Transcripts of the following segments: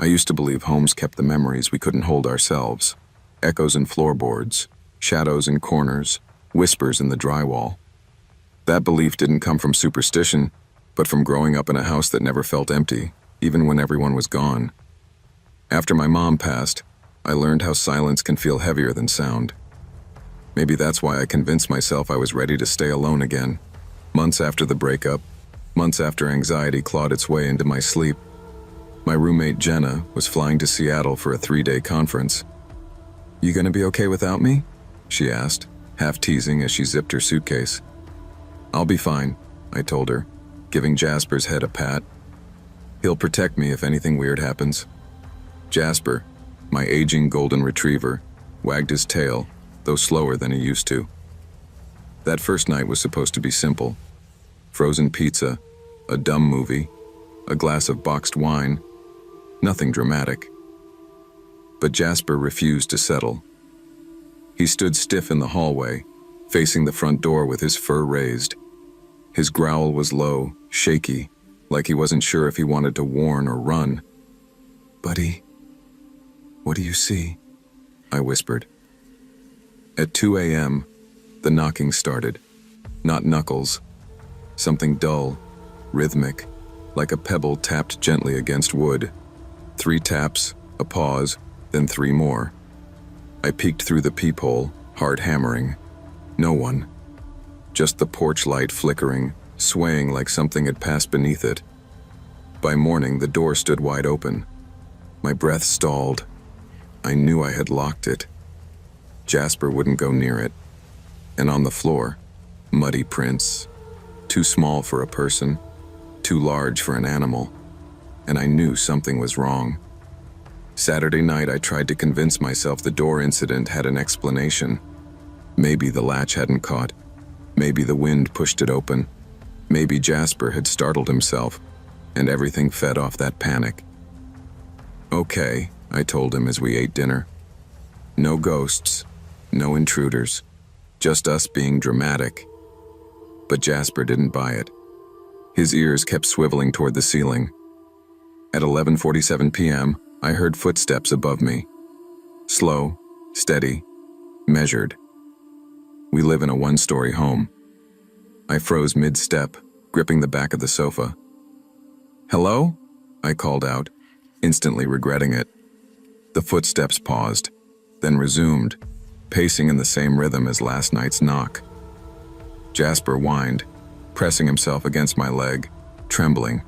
I used to believe homes kept the memories we couldn't hold ourselves. Echoes in floorboards, shadows in corners, whispers in the drywall. That belief didn't come from superstition, but from growing up in a house that never felt empty, even when everyone was gone. After my mom passed, I learned how silence can feel heavier than sound. Maybe that's why I convinced myself I was ready to stay alone again. Months after the breakup, months after anxiety clawed its way into my sleep, my roommate Jenna was flying to Seattle for a 3-day conference. "You gonna be okay without me?" she asked, half teasing as she zipped her suitcase. "I'll be fine," I told her, giving Jasper's head a pat. "He'll protect me if anything weird happens." Jasper, my aging golden retriever, wagged his tail, though slower than he used to. That first night was supposed to be simple. Frozen pizza, a dumb movie, a glass of boxed wine. Nothing dramatic. But Jasper refused to settle. He stood stiff in the hallway, facing the front door with his fur raised. His growl was low, shaky, like he wasn't sure if he wanted to warn or run. "Buddy, what do you see?" I whispered. At 2 a.m., the knocking started. Not knuckles. Something dull, rhythmic, like a pebble tapped gently against wood. 3 taps, a pause, then 3 more. I peeked through the peephole, hard hammering. No one. Just the porch light flickering, swaying like something had passed beneath it. By morning, the door stood wide open. My breath stalled. I knew I had locked it. Jasper wouldn't go near it. And on the floor, muddy prints. Too small for a person, too large for an animal. And I knew something was wrong. Saturday night, I tried to convince myself the door incident had an explanation. Maybe the latch hadn't caught. Maybe the wind pushed it open. Maybe Jasper had startled himself, and everything fed off that panic. "Okay," I told him as we ate dinner. "No ghosts, no intruders, just us being dramatic." But Jasper didn't buy it. His ears kept swiveling toward the ceiling. At 11:47 p.m., I heard footsteps above me. Slow, steady, measured. We live in a 1-story home. I froze mid-step, gripping the back of the sofa. "Hello?" I called out, instantly regretting it. The footsteps paused, then resumed, pacing in the same rhythm as last night's knock. Jasper whined, pressing himself against my leg, trembling.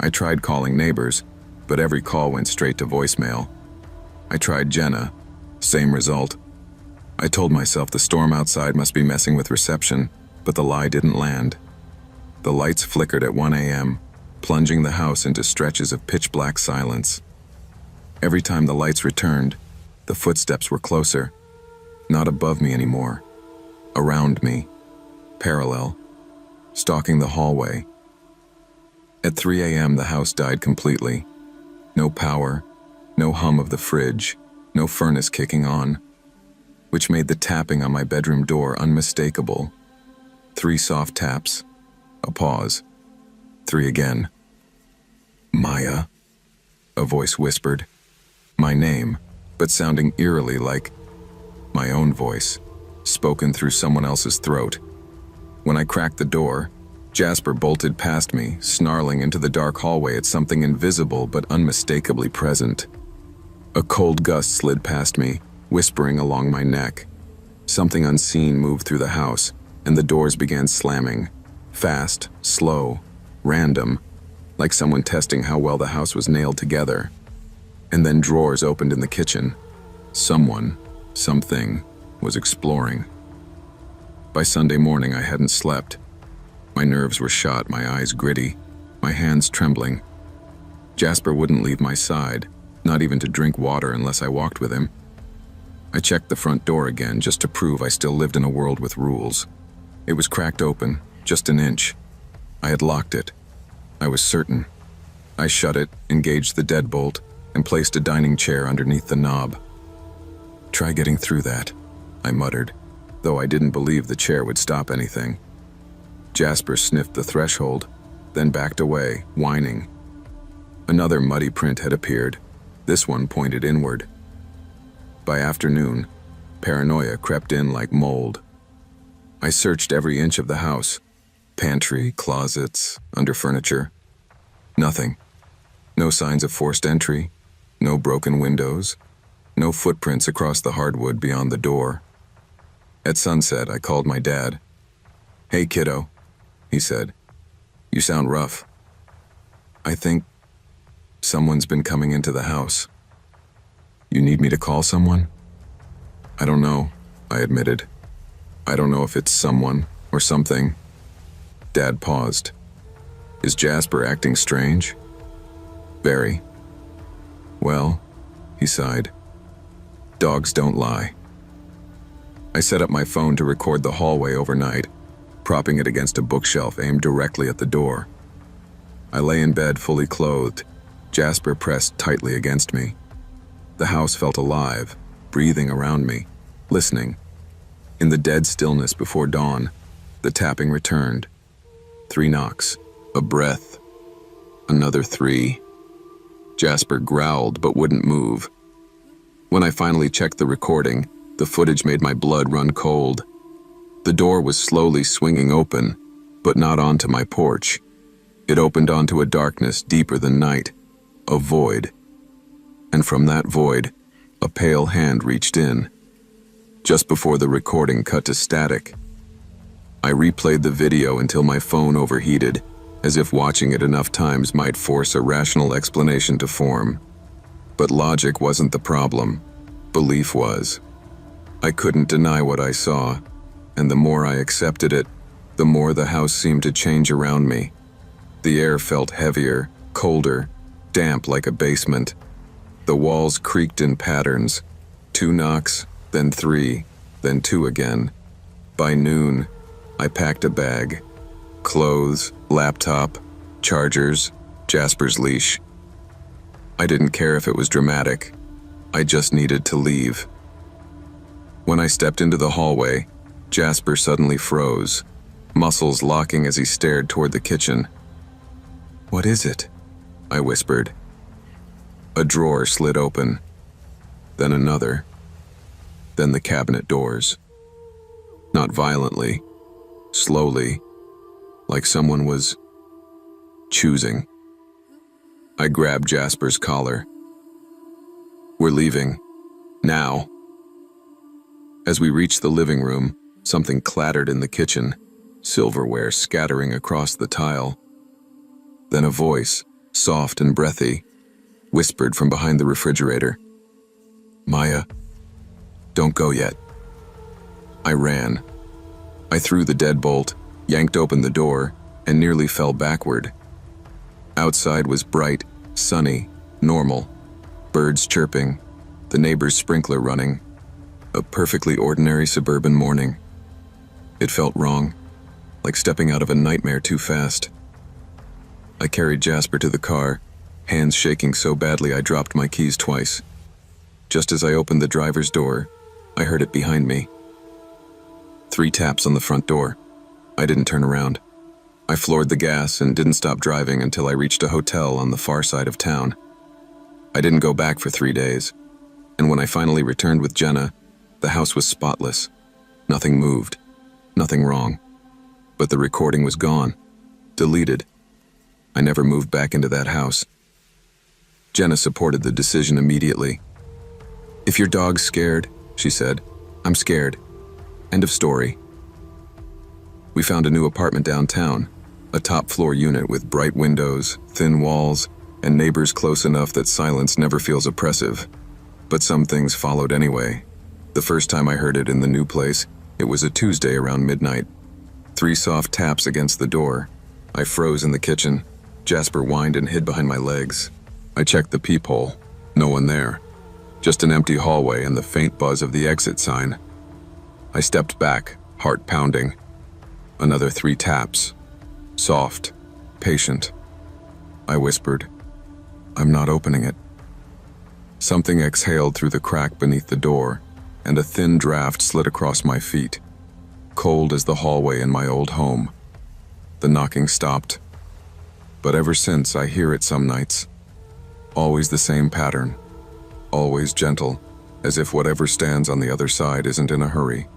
I tried calling neighbors, but every call went straight to voicemail. I tried Jenna, same result. I told myself the storm outside must be messing with reception, but the lie didn't land. The lights flickered at 1 a.m., plunging the house into stretches of pitch-black silence. Every time the lights returned, the footsteps were closer, not above me anymore, around me, parallel, stalking the hallway. At 3 a.m., the house died completely. No power, no hum of the fridge, no furnace kicking on, which made the tapping on my bedroom door unmistakable. 3 soft taps, a pause, 3 again. "Maya," a voice whispered. My name, but sounding eerily like my own voice, spoken through someone else's throat. When I cracked the door, Jasper bolted past me, snarling into the dark hallway at something invisible but unmistakably present. A cold gust slid past me, whispering along my neck. Something unseen moved through the house, and the doors began slamming. Fast, slow, random, like someone testing how well the house was nailed together. And then drawers opened in the kitchen. Someone, something, was exploring. By Sunday morning, I hadn't slept. My nerves were shot, my eyes gritty, my hands trembling. Jasper wouldn't leave my side, not even to drink water unless I walked with him. I checked the front door again just to prove I still lived in a world with rules. It was cracked open, just an inch. I had locked it. I was certain. I shut it, engaged the deadbolt, and placed a dining chair underneath the knob. "Try getting through that," I muttered, though I didn't believe the chair would stop anything. Jasper sniffed the threshold, then backed away, whining. Another muddy print had appeared. This one pointed inward. By afternoon, paranoia crept in like mold. I searched every inch of the house. Pantry, closets, under furniture. Nothing. No signs of forced entry. No broken windows. No footprints across the hardwood beyond the door. At sunset, I called my dad. "Hey, kiddo," he said. "You sound rough." "I think someone's been coming into the house." "You need me to call someone?" "I don't know," I admitted. "I don't know if it's someone or something." Dad paused. "Is Jasper acting strange?" "Very." "Well," he sighed, "dogs don't lie." I set up my phone to record the hallway overnight, propping it against a bookshelf aimed directly at the door. I lay in bed fully clothed, Jasper pressed tightly against me. The house felt alive, breathing around me, listening. In the dead stillness before dawn, the tapping returned. 3 knocks, a breath, another 3. Jasper growled but wouldn't move. When I finally checked the recording, the footage made my blood run cold. The door was slowly swinging open, but not onto my porch. It opened onto a darkness deeper than night, a void. And from that void, a pale hand reached in. Just before the recording cut to static, I replayed the video until my phone overheated, as if watching it enough times might force a rational explanation to form. But logic wasn't the problem. Belief was. I couldn't deny what I saw, and the more I accepted it, the more the house seemed to change around me. The air felt heavier, colder, damp like a basement. The walls creaked in patterns. 2 knocks, then 3, then 2 again. By noon, I packed a bag. Clothes, laptop, chargers, Jasper's leash. I didn't care if it was dramatic. I just needed to leave. When I stepped into the hallway, Jasper suddenly froze, muscles locking as he stared toward the kitchen. "What is it?" I whispered. A drawer slid open, then another, then the cabinet doors. Not violently, slowly, like someone was choosing. I grabbed Jasper's collar. "We're leaving. Now." As we reached the living room, something clattered in the kitchen, silverware scattering across the tile. Then a voice, soft and breathy, whispered from behind the refrigerator. "Maya, don't go yet." I ran. I threw the deadbolt, yanked open the door, and nearly fell backward. Outside was bright, sunny, normal. Birds chirping, the neighbor's sprinkler running. A perfectly ordinary suburban morning. It felt wrong, like stepping out of a nightmare too fast. I carried Jasper to the car, hands shaking so badly I dropped my keys twice. Just as I opened the driver's door, I heard it behind me. 3 taps on the front door. I didn't turn around. I floored the gas and didn't stop driving until I reached a hotel on the far side of town. I didn't go back for 3 days, and when I finally returned with Jenna, the house was spotless. Nothing moved, nothing wrong. But the recording was gone, deleted. I never moved back into that house. Jenna supported the decision immediately. "If your dog's scared," she said, "I'm scared. End of story." We found a new apartment downtown, a top-floor unit with bright windows, thin walls, and neighbors close enough that silence never feels oppressive. But some things followed anyway. The first time I heard it in the new place, it was a Tuesday around midnight. 3 soft taps against the door. I froze in the kitchen. Jasper whined and hid behind my legs. I checked the peephole. No one there. Just an empty hallway and the faint buzz of the exit sign. I stepped back, heart pounding. Another 3 taps. Soft, patient. I whispered, "I'm not opening it." Something exhaled through the crack beneath the door, and a thin draft slid across my feet, cold as the hallway in my old home. The knocking stopped. But ever since, I hear it some nights, Always the same pattern. Always gentle, as if whatever stands on the other side isn't in a hurry.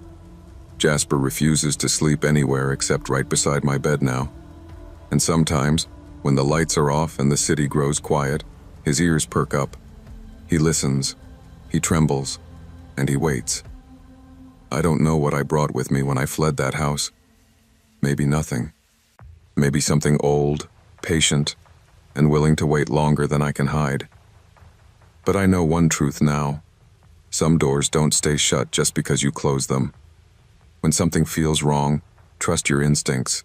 Jasper refuses to sleep anywhere except right beside my bed now. And sometimes, when the lights are off and the city grows quiet, his ears perk up. He listens, he trembles, and he waits. I don't know what I brought with me when I fled that house. Maybe nothing. Maybe something old, patient, and willing to wait longer than I can hide. But I know one truth now. Some doors don't stay shut just because you close them. When something feels wrong, trust your instincts,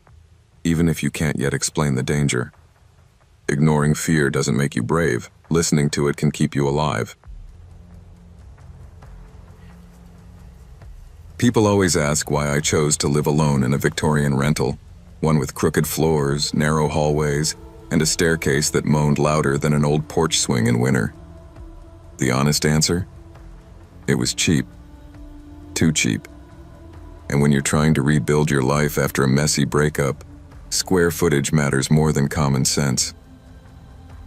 even if you can't yet explain the danger. Ignoring fear doesn't make you brave. Listening to it can keep you alive. People always ask why I chose to live alone in a Victorian rental, one with crooked floors, narrow hallways, and a staircase that moaned louder than an old porch swing in winter. The honest answer? It was cheap. Too cheap. And when you're trying to rebuild your life after a messy breakup, square footage matters more than common sense.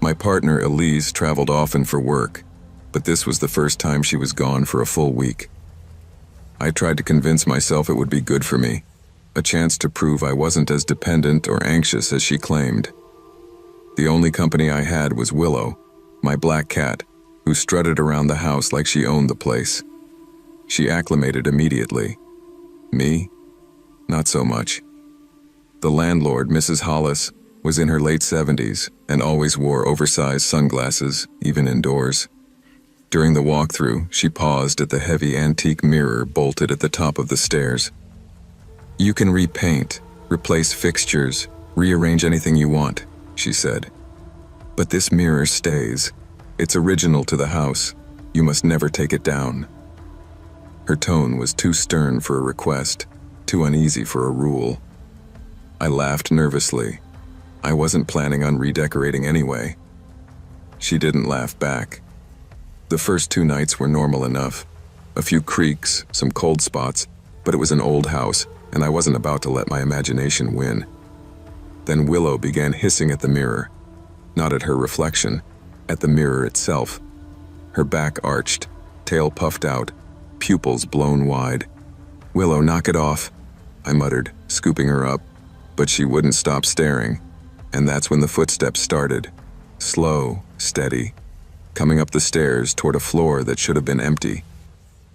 My partner, Elise, traveled often for work, but this was the first time she was gone for a full week. I tried to convince myself it would be good for me, a chance to prove I wasn't as dependent or anxious as she claimed. The only company I had was Willow, my black cat, who strutted around the house like she owned the place. She acclimated immediately. Me? Not so much. The landlord, Mrs. Hollis, was in her late 70s and always wore oversized sunglasses, even indoors. During the walkthrough, she paused at the heavy antique mirror bolted at the top of the stairs. "You can repaint, replace fixtures, rearrange anything you want," she said. "But this mirror stays. It's original to the house. You must never take it down." Her tone was too stern for a request, too uneasy for a rule. I laughed nervously. I wasn't planning on redecorating anyway. She didn't laugh back. The first 2 nights were normal enough. A few creaks, some cold spots, but it was an old house, and I wasn't about to let my imagination win. Then Willow began hissing at the mirror. Not at her reflection, at the mirror itself. Her back arched, tail puffed out, pupils blown wide. "Willow, knock it off," I muttered, scooping her up, but she wouldn't stop staring. And that's when the footsteps started. Slow, steady, coming up the stairs toward a floor that should have been empty.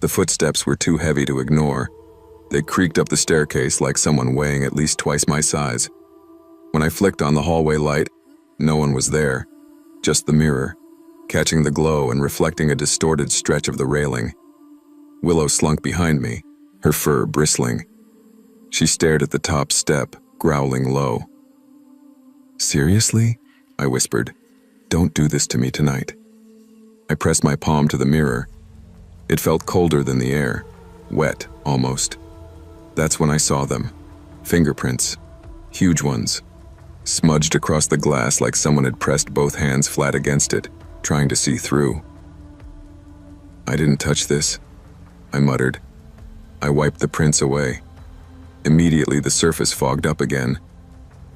The footsteps were too heavy to ignore. They creaked up the staircase like someone weighing at least twice my size. When I flicked on the hallway light, no one was there, just the mirror, catching the glow and reflecting a distorted stretch of the railing. Willow slunk behind me, her fur bristling. She stared at the top step, growling low. "Seriously?" I whispered. "Don't do this to me tonight." I pressed my palm to the mirror. It felt colder than the air, wet almost. That's when I saw them. Fingerprints, huge ones, smudged across the glass like someone had pressed both hands flat against it, trying to see through. "I didn't touch this," I muttered. I wiped the prints away. Immediately the surface fogged up again.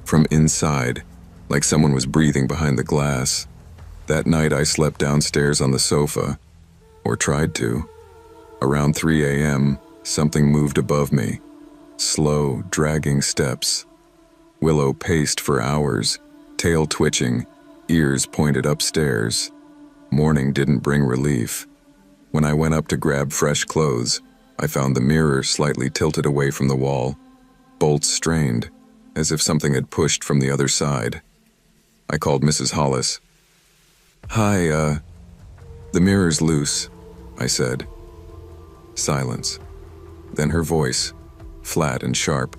From inside, like someone was breathing behind the glass. That night I slept downstairs on the sofa, or tried to. Around 3 a.m., something moved above me. Slow, dragging steps. Willow paced for hours, tail twitching, ears pointed upstairs. Morning didn't bring relief. When I went up to grab fresh clothes, I found the mirror slightly tilted away from the wall, bolts strained, as if something had pushed from the other side. I called Mrs. Hollis. "Hi, the mirror's loose," I said. Silence. Then her voice, flat and sharp.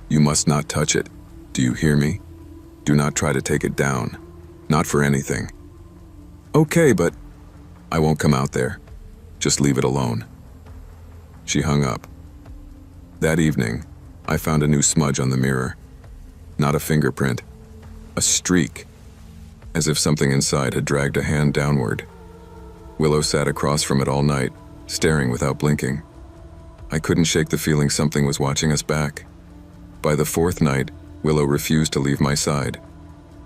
"You must not touch it. Do you hear me? Do not try to take it down. Not for anything." "Okay, but..." "I won't come out there. Just leave it alone." She hung up. That evening, I found a new smudge on the mirror. Not a fingerprint. A streak, as if something inside had dragged a hand downward. Willow sat across from it all night, staring without blinking. I couldn't shake the feeling something was watching us back. By the 4th night, Willow refused to leave my side.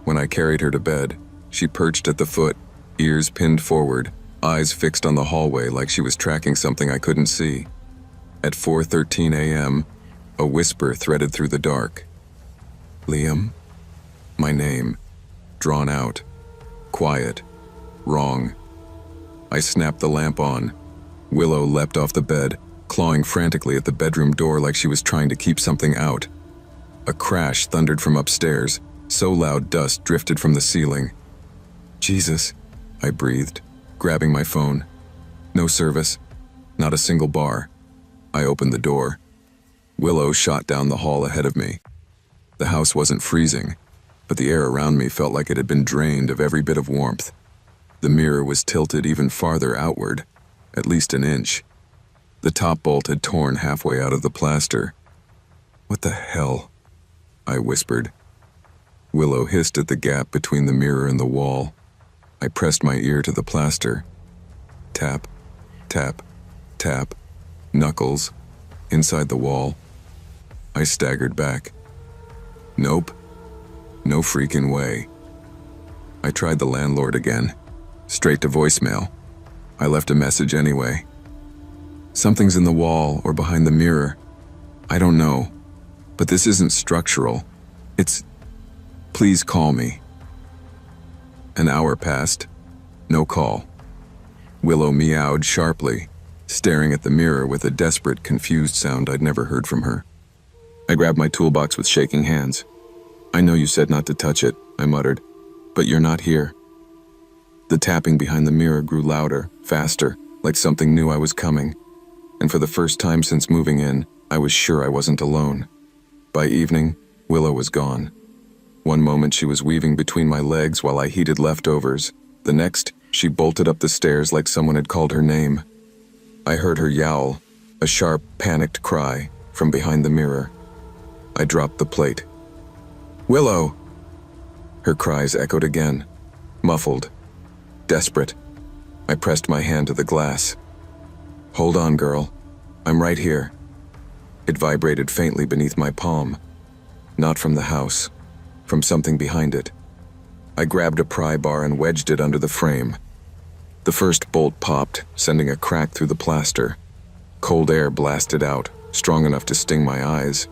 When I carried her to bed, she perched at the foot, ears pinned forward, eyes fixed on the hallway like she was tracking something I couldn't see. At 4:13 a.m., a whisper threaded through the dark. Liam? My name. Drawn out. Quiet. Wrong. I snapped the lamp on. Willow leapt off the bed, clawing frantically at the bedroom door like she was trying to keep something out. A crash thundered from upstairs, so loud dust drifted from the ceiling. Jesus, I breathed, grabbing my phone. No service. Not a single bar. I opened the door. Willow shot down the hall ahead of me. The house wasn't freezing, but the air around me felt like it had been drained of every bit of warmth. The mirror was tilted even farther outward, at least an inch. The top bolt had torn halfway out of the plaster. What the hell? I whispered. Willow hissed at the gap between the mirror and the wall. I pressed my ear to the plaster. Tap, tap, tap, knuckles, inside the wall. I staggered back. Nope. No freaking way. I tried the landlord again. Straight to voicemail. I left a message anyway. Something's in the wall or behind the mirror. I don't know. But this isn't structural. It's... Please call me. An hour passed. No call. Willow meowed sharply, staring at the mirror with a desperate, confused sound I'd never heard from her. I grabbed my toolbox with shaking hands. I know you said not to touch it, I muttered, but you're not here. The tapping behind the mirror grew louder, faster, like something knew I was coming. And for the first time since moving in, I was sure I wasn't alone. By evening, Willow was gone. One moment she was weaving between my legs while I heated leftovers. The next, she bolted up the stairs like someone had called her name. I heard her yowl, a sharp, panicked cry, from behind the mirror. I dropped the plate. Willow! Her cries echoed again, muffled, desperate. I pressed my hand to the glass. Hold on, girl. I'm right here. It vibrated faintly beneath my palm. Not from the house, from something behind it. I grabbed a pry bar and wedged it under the frame. The first bolt popped, sending a crack through the plaster. Cold air blasted out, strong enough to sting my eyes.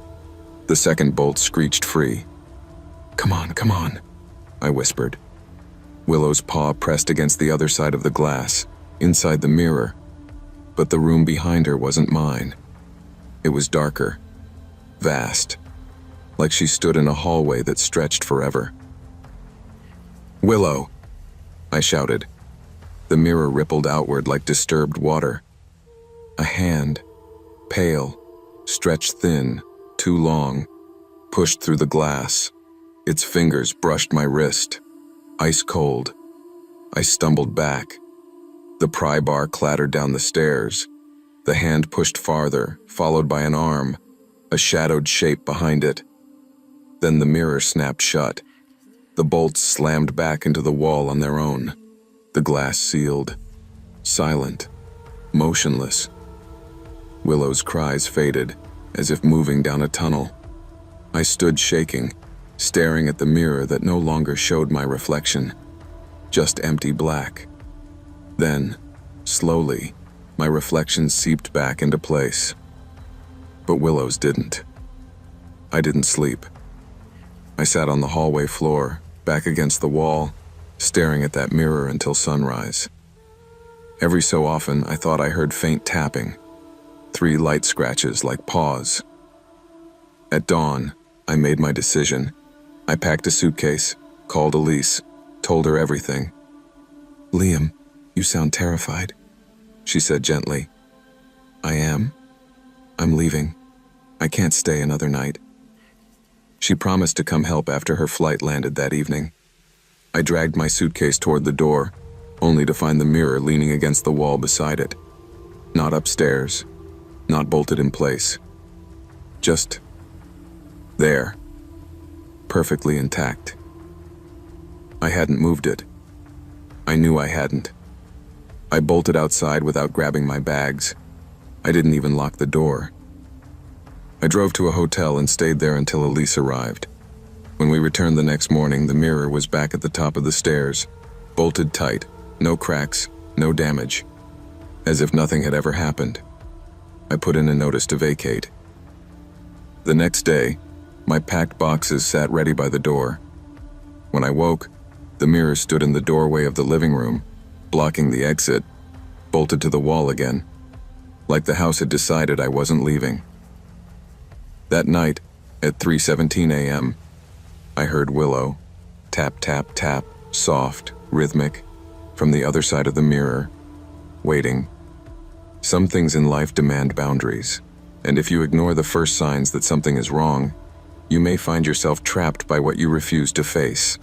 The second bolt screeched free. Come on, I whispered. Willow's paw pressed against the other side of the glass, inside the mirror. But the room behind her wasn't mine. It was darker, vast, like she stood in a hallway that stretched forever. Willow! I shouted. The mirror rippled outward like disturbed water. A hand, pale, stretched thin, too long, pushed through the glass. Its fingers brushed my wrist, ice cold. I stumbled back. The pry bar clattered down the stairs. The hand pushed farther, followed by an arm, a shadowed shape behind it. Then the mirror snapped shut. The bolts slammed back into the wall on their own. The glass sealed, silent, motionless. Willow's cries faded, as if moving down a tunnel. I stood shaking, staring at the mirror that no longer showed my reflection, just empty black. Then, slowly, my reflection seeped back into place. But Willow's didn't. I didn't sleep. I sat on the hallway floor, back against the wall, staring at that mirror until sunrise. Every so often, I thought I heard faint tapping, 3 light scratches like paws. At dawn, I made my decision. I packed a suitcase, called Elise, told her everything. Liam, you sound terrified, she said gently. I am. I'm leaving. I can't stay another night. She promised to come help after her flight landed that evening. I dragged my suitcase toward the door, only to find the mirror leaning against the wall beside it. Not upstairs, not bolted in place. Just there, perfectly intact. I hadn't moved it. I knew I hadn't. I bolted outside without grabbing my bags. I didn't even lock the door. I drove to a hotel and stayed there until Elise arrived. When we returned the next morning, the mirror was back at the top of the stairs, bolted tight, No cracks, no damage. As if nothing had ever happened. I put in a notice to vacate. The next day, my packed boxes sat ready by the door. When I woke, the mirror stood in the doorway of the living room, blocking the exit, bolted to the wall again, like the house had decided I wasn't leaving. That night, at 3:17 a.m., I heard Willow, tap, tap, tap, soft, rhythmic, from the other side of the mirror, waiting. Some things in life demand boundaries, and if you ignore the first signs that something is wrong, you may find yourself trapped by what you refuse to face.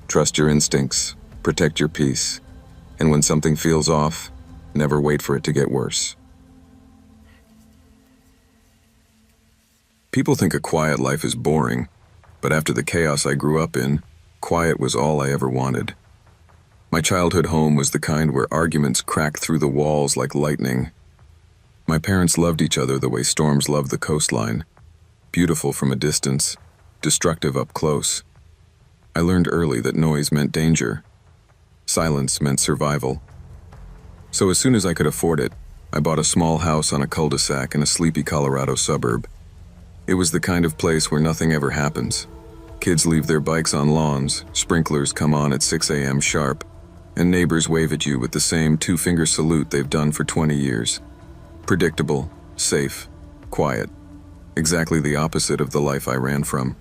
Trust your instincts, protect your peace, and when something feels off, never wait for it to get worse. People think a quiet life is boring, but after the chaos I grew up in, quiet was all I ever wanted. My childhood home was the kind where arguments cracked through the walls like lightning. My parents loved each other the way storms love the coastline, beautiful from a distance, destructive up close. I learned early that noise meant danger. Silence meant survival. So as soon as I could afford it, I bought a small house on a cul-de-sac in a sleepy Colorado suburb. It was the kind of place where nothing ever happens. Kids leave their bikes on lawns, sprinklers come on at 6 a.m. sharp, and neighbors wave at you with the same two-finger salute they've done for 20 years. Predictable, safe, quiet. Exactly the opposite of the life I ran from.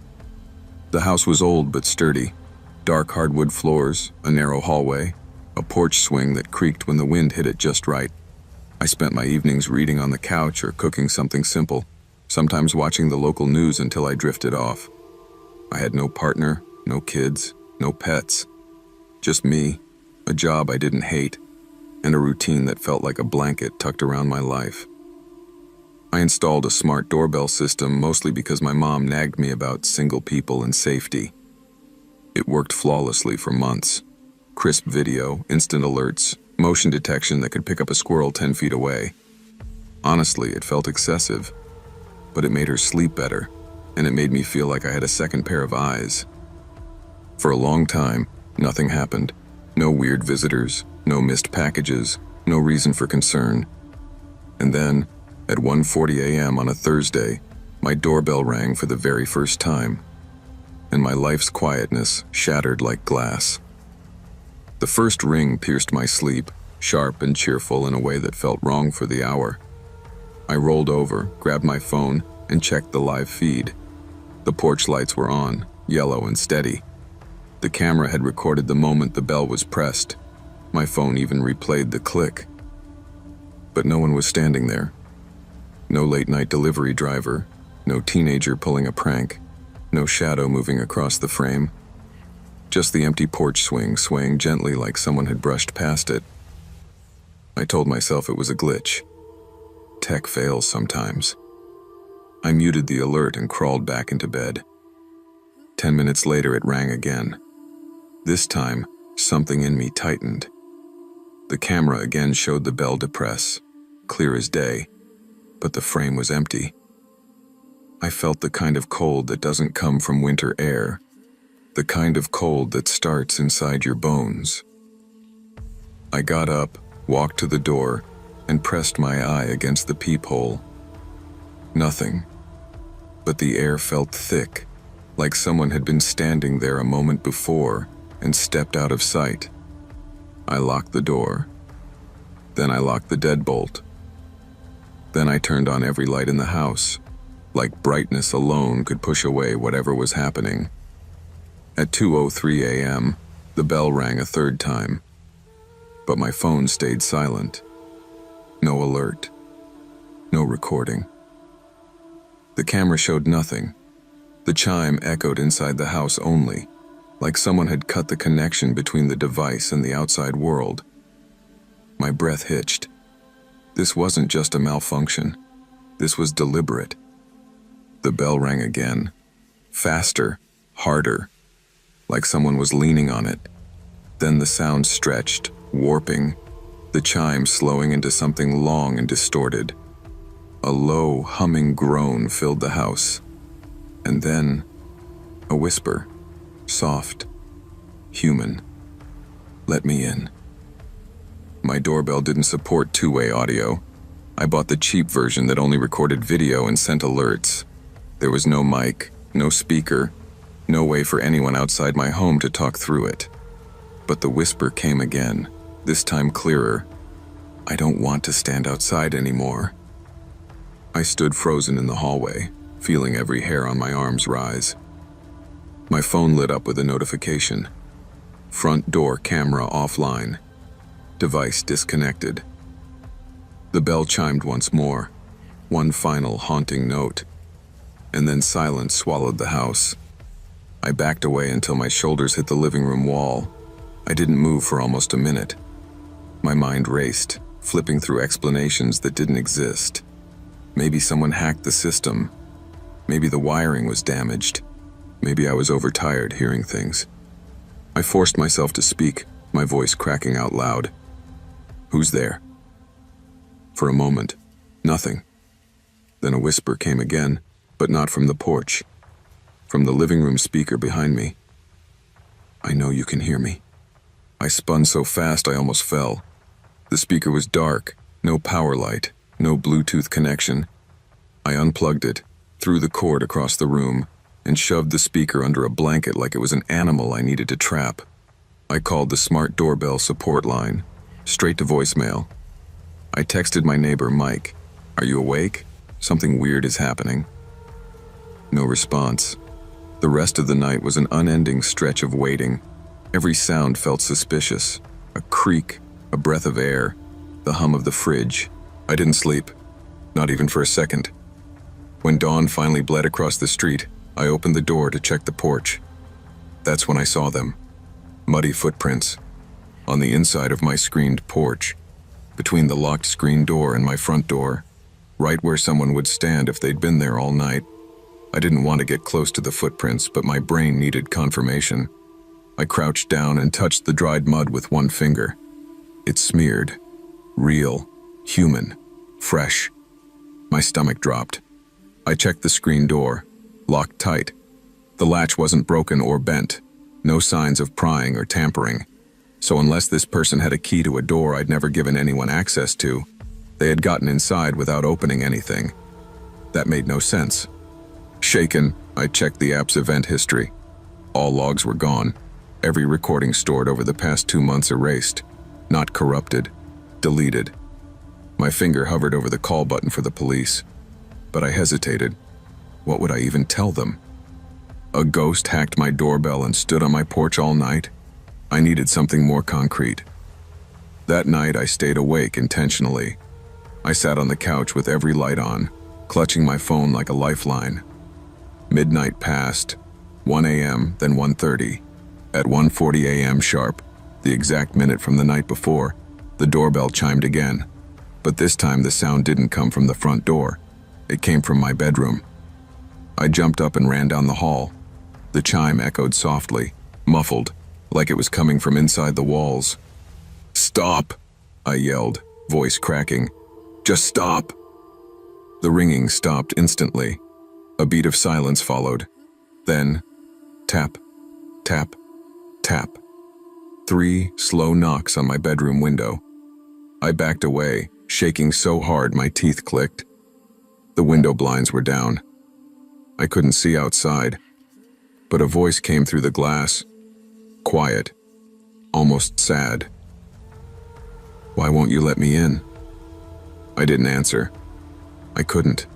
The house was old but sturdy. Dark hardwood floors, a narrow hallway, a porch swing that creaked when the wind hit it just right. I spent my evenings reading on the couch or cooking something simple, sometimes watching the local news until I drifted off. I had no partner, no kids, no pets. Just me, a job I didn't hate, and a routine that felt like a blanket tucked around my life. I installed a smart doorbell system mostly because my mom nagged me about single people and safety. It worked flawlessly for months. Crisp video, instant alerts, motion detection that could pick up a squirrel 10 feet away. Honestly, it felt excessive, but it made her sleep better, and it made me feel like I had a second pair of eyes. For a long time, nothing happened. No weird visitors, no missed packages, no reason for concern. And then, at 1:40 a.m. on a Thursday, my doorbell rang for the very first time, and my life's quietness shattered like glass. The first ring pierced my sleep, sharp and cheerful in a way that felt wrong for the hour. I rolled over, grabbed my phone, and checked the live feed. The porch lights were on, yellow and steady. The camera had recorded the moment the bell was pressed. My phone even replayed the click. But no one was standing there. No late-night delivery driver, no teenager pulling a prank, no shadow moving across the frame. Just the empty porch swing swaying gently like someone had brushed past it. I told myself it was a glitch. Tech fails sometimes. I muted the alert and crawled back into bed. 10 minutes later, it rang again. This time, something in me tightened. The camera again showed the bell depress, clear as day, but the frame was empty. I felt the kind of cold that doesn't come from winter air, the kind of cold that starts inside your bones. I got up, walked to the door, and pressed my eye against the peephole. Nothing, but the air felt thick, like someone had been standing there a moment before and stepped out of sight. I locked the door. Then I locked the deadbolt. Then I turned on every light in the house, like brightness alone could push away whatever was happening. At 2:03 a.m., the bell rang a third time, but my phone stayed silent. No alert. No recording. The camera showed nothing. The chime echoed inside the house only, like someone had cut the connection between the device and the outside world. My breath hitched. This wasn't just a malfunction. This was deliberate. The bell rang again. Faster, harder, like someone was leaning on it. Then the sound stretched, warping, the chime slowing into something long and distorted. A low, humming groan filled the house. And then, a whisper, soft, human. Let me in. My doorbell didn't support two-way audio. I bought the cheap version that only recorded video and sent alerts. There was no mic, no speaker, no way for anyone outside my home to talk through it. But the whisper came again, this time clearer. I don't want to stand outside anymore. I stood frozen in the hallway, feeling every hair on my arms rise. My phone lit up with a notification. Front door camera offline. Device disconnected. The bell chimed once more, one final haunting note, and then silence swallowed the house. I backed away until my shoulders hit the living room wall. I didn't move for almost a minute. My mind raced, flipping through explanations that didn't exist. Maybe someone hacked the system. Maybe the wiring was damaged. Maybe I was overtired hearing things. I forced myself to speak, my voice cracking out loud. "Who's there?" For a moment, nothing. Then a whisper came again, but not from the porch. From the living room speaker behind me. "I know you can hear me." I spun so fast I almost fell. The speaker was dark, no power light, no Bluetooth connection. I unplugged it, threw the cord across the room, and shoved the speaker under a blanket like it was an animal I needed to trap. I called the smart doorbell support line, straight to voicemail. I texted my neighbor, Mike, "Are you awake? Something weird is happening." No response. The rest of the night was an unending stretch of waiting. Every sound felt suspicious. A creak, a breath of air, the hum of the fridge. I didn't sleep, not even for a second. When dawn finally bled across the street, I opened the door to check the porch. That's when I saw them. Muddy footprints. On the inside of my screened porch. Between the locked screen door and my front door. Right where someone would stand if they'd been there all night. I didn't want to get close to the footprints, but my brain needed confirmation. I crouched down and touched the dried mud with one finger. It smeared. Real. Human. Fresh. My stomach dropped. I checked the screen door. Locked tight. The latch wasn't broken or bent. No signs of prying or tampering. So unless this person had a key to a door I'd never given anyone access to, they had gotten inside without opening anything. That made no sense. Shaken, I checked the app's event history. All logs were gone. Every recording stored over the past 2 months erased. Not corrupted. Deleted. My finger hovered over the call button for the police. But I hesitated. What would I even tell them? A ghost hacked my doorbell and stood on my porch all night? I needed something more concrete. That night I stayed awake intentionally. I sat on the couch with every light on, clutching my phone like a lifeline. Midnight passed, 1 a.m., then 1:30. At 1:40 a.m. sharp, the exact minute from the night before, the doorbell chimed again. But this time the sound didn't come from the front door. It came from my bedroom. I jumped up and ran down the hall. The chime echoed softly, muffled, like it was coming from inside the walls. "Stop!" I yelled, voice cracking. "Just stop!" The ringing stopped instantly. A beat of silence followed. Then, tap, tap, tap. 3 slow knocks on my bedroom window. I backed away, shaking so hard my teeth clicked. The window blinds were down. I couldn't see outside, but a voice came through the glass. Quiet, almost sad. "Why won't you let me in?" I didn't answer. I couldn't.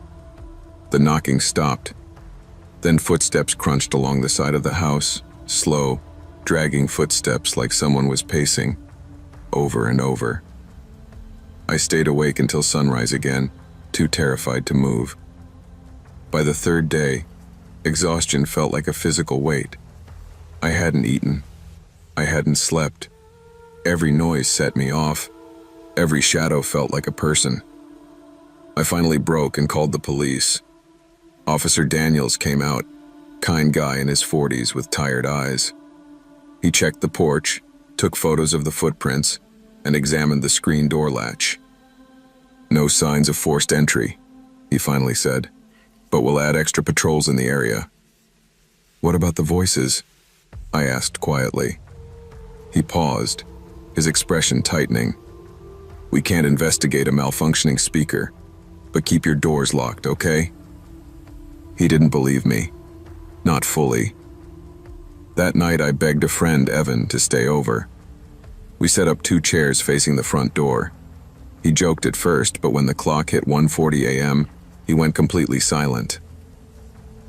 The knocking stopped. Then footsteps crunched along the side of the house, slow, dragging footsteps like someone was pacing, over and over. I stayed awake until sunrise again, too terrified to move. By the 3rd day, exhaustion felt like a physical weight. I hadn't eaten. I hadn't slept. Every noise set me off. Every shadow felt like a person. I finally broke and called the police. Officer Daniels came out, kind guy in his 40s with tired eyes. He checked the porch, took photos of the footprints, and examined the screen door latch. "No signs of forced entry," he finally said, "but we'll add extra patrols in the area." "What about the voices?" I asked quietly. He paused, his expression tightening. We can't investigate a malfunctioning speaker, but keep your doors locked, okay? He didn't believe me. Not fully. That night I begged a friend, Evan, to stay over. We set up 2 chairs facing the front door. He joked at first, but when the clock hit 1:40 a.m., he went completely silent.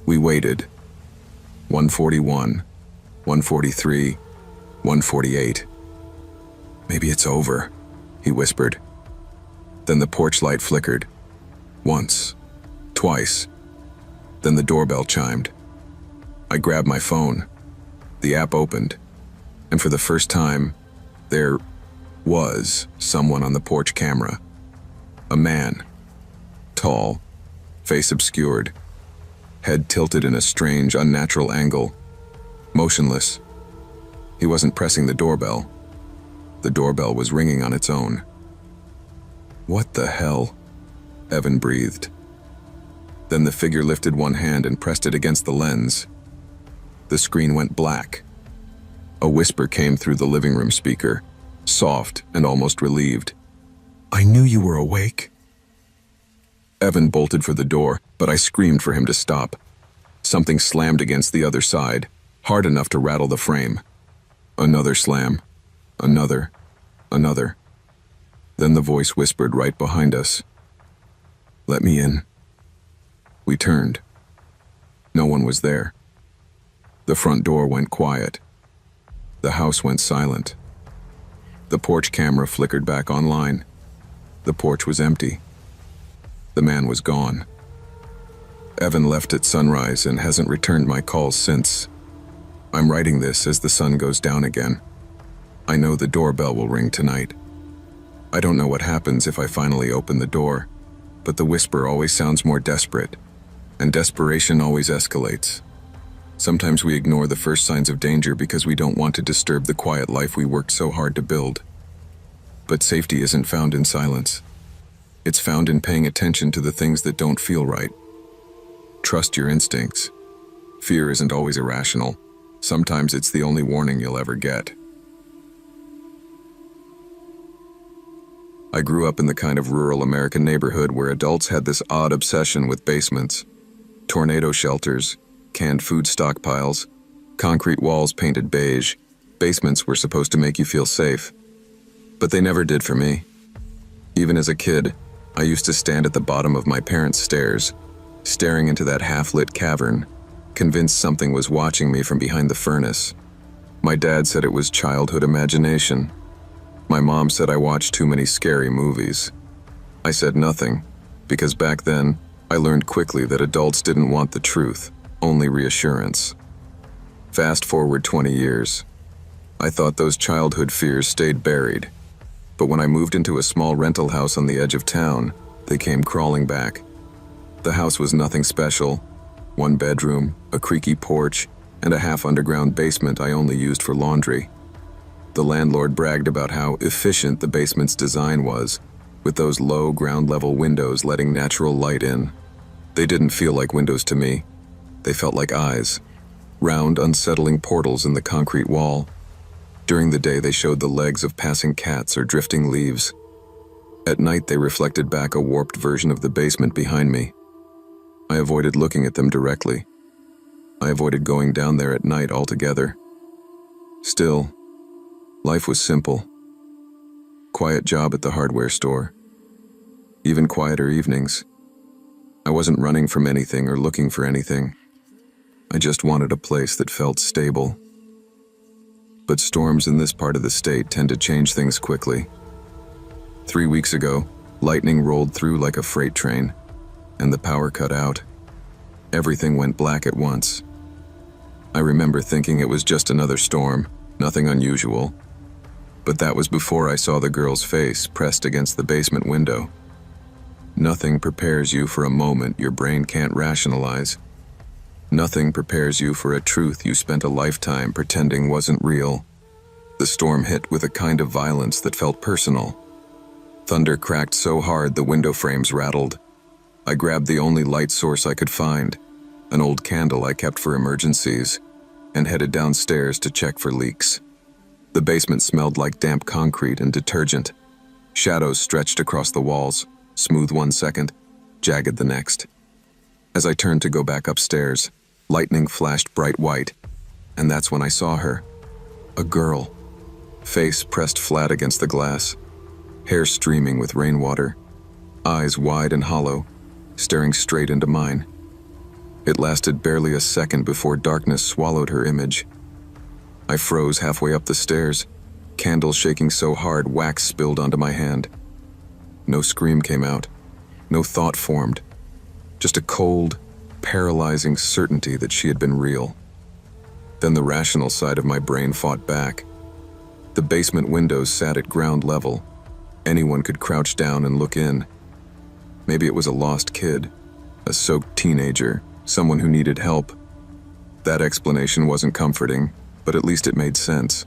We waited. 1:41, 1:43, 1:48. Maybe it's over, he whispered. Then the porch light flickered. Once. Twice. Then the doorbell chimed. I grabbed my phone. The app opened. And for the first time, there was someone on the porch camera. A man. Tall. Face obscured. Head tilted in a strange, unnatural angle. Motionless. He wasn't pressing the doorbell. The doorbell was ringing on its own. What the hell? Evan breathed. Then the figure lifted one hand and pressed it against the lens. The screen went black. A whisper came through the living room speaker, soft and almost relieved. I knew you were awake. Evan bolted for the door, but I screamed for him to stop. Something slammed against the other side, hard enough to rattle the frame. Another slam. Another. Another. Then the voice whispered right behind us. Let me in. We turned. No one was there. The front door went quiet. The house went silent. The porch camera flickered back online. The porch was empty. The man was gone. Evan left at sunrise and hasn't returned my calls since. I'm writing this as the sun goes down again. I know the doorbell will ring tonight. I don't know what happens if I finally open the door, but the whisper always sounds more desperate, and desperation always escalates. Sometimes we ignore the first signs of danger because we don't want to disturb the quiet life we worked so hard to build. But safety isn't found in silence. It's found in paying attention to the things that don't feel right. Trust your instincts. Fear isn't always irrational. Sometimes it's the only warning you'll ever get. I grew up in the kind of rural American neighborhood where adults had this odd obsession with basements. Tornado shelters, canned food stockpiles, concrete walls painted beige. Basements were supposed to make you feel safe. But they never did for me. Even as a kid, I used to stand at the bottom of my parents' stairs, staring into that half-lit cavern, convinced something was watching me from behind the furnace. My dad said it was childhood imagination. My mom said I watched too many scary movies. I said nothing, because back then, I learned quickly that adults didn't want the truth, only reassurance. Fast forward 20 years. I thought those childhood fears stayed buried. But when I moved into a small rental house on the edge of town, they came crawling back. The house was nothing special. 1 bedroom, a creaky porch, and a half-underground basement I only used for laundry. The landlord bragged about how efficient the basement's design was, with those low ground-level windows letting natural light in. They didn't feel like windows to me. They felt like eyes, round, unsettling portals in the concrete wall. During the day, they showed the legs of passing cats or drifting leaves. At night, they reflected back a warped version of the basement behind me. I avoided looking at them directly. I avoided going down there at night altogether. Still, life was simple. Quiet job at the hardware store. Even quieter evenings. I wasn't running from anything or looking for anything. I just wanted a place that felt stable. But storms in this part of the state tend to change things quickly. 3 weeks ago, lightning rolled through like a freight train, and the power cut out. Everything went black at once. I remember thinking it was just another storm, nothing unusual. But that was before I saw the girl's face pressed against the basement window. Nothing prepares you for a moment your brain can't rationalize. Nothing prepares you for a truth you spent a lifetime pretending wasn't real. The storm hit with a kind of violence that felt personal. Thunder cracked so hard the window frames rattled. I grabbed the only light source I could find, an old candle I kept for emergencies, and headed downstairs to check for leaks. The basement smelled like damp concrete and detergent. Shadows stretched across the walls, smooth one second, jagged the next. As I turned to go back upstairs, lightning flashed bright white, and that's when I saw her. A girl, face pressed flat against the glass, hair streaming with rainwater, eyes wide and hollow, staring straight into mine. It lasted barely a second before darkness swallowed her image. I froze halfway up the stairs, candle shaking so hard wax spilled onto my hand. No scream came out, no thought formed, just a cold, paralyzing certainty that she had been real. Then the rational side of my brain fought back. The basement windows sat at ground level. Anyone could crouch down and look in. Maybe it was a lost kid, a soaked teenager, someone who needed help. That explanation wasn't comforting, but at least it made sense.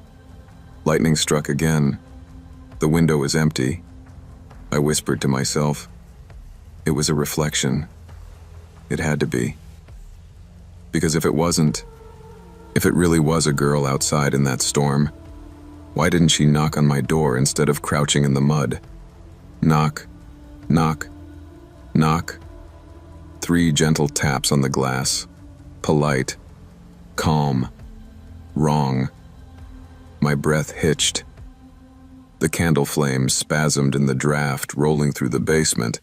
Lightning struck again. The window was empty. I whispered to myself. It was a reflection. It had to be. Because if it wasn't, if it really was a girl outside in that storm, why didn't she knock on my door instead of crouching in the mud? Knock, knock, knock. 3 gentle taps on the glass. Polite, calm, wrong. My breath hitched. The candle flame spasmed in the draft rolling through the basement.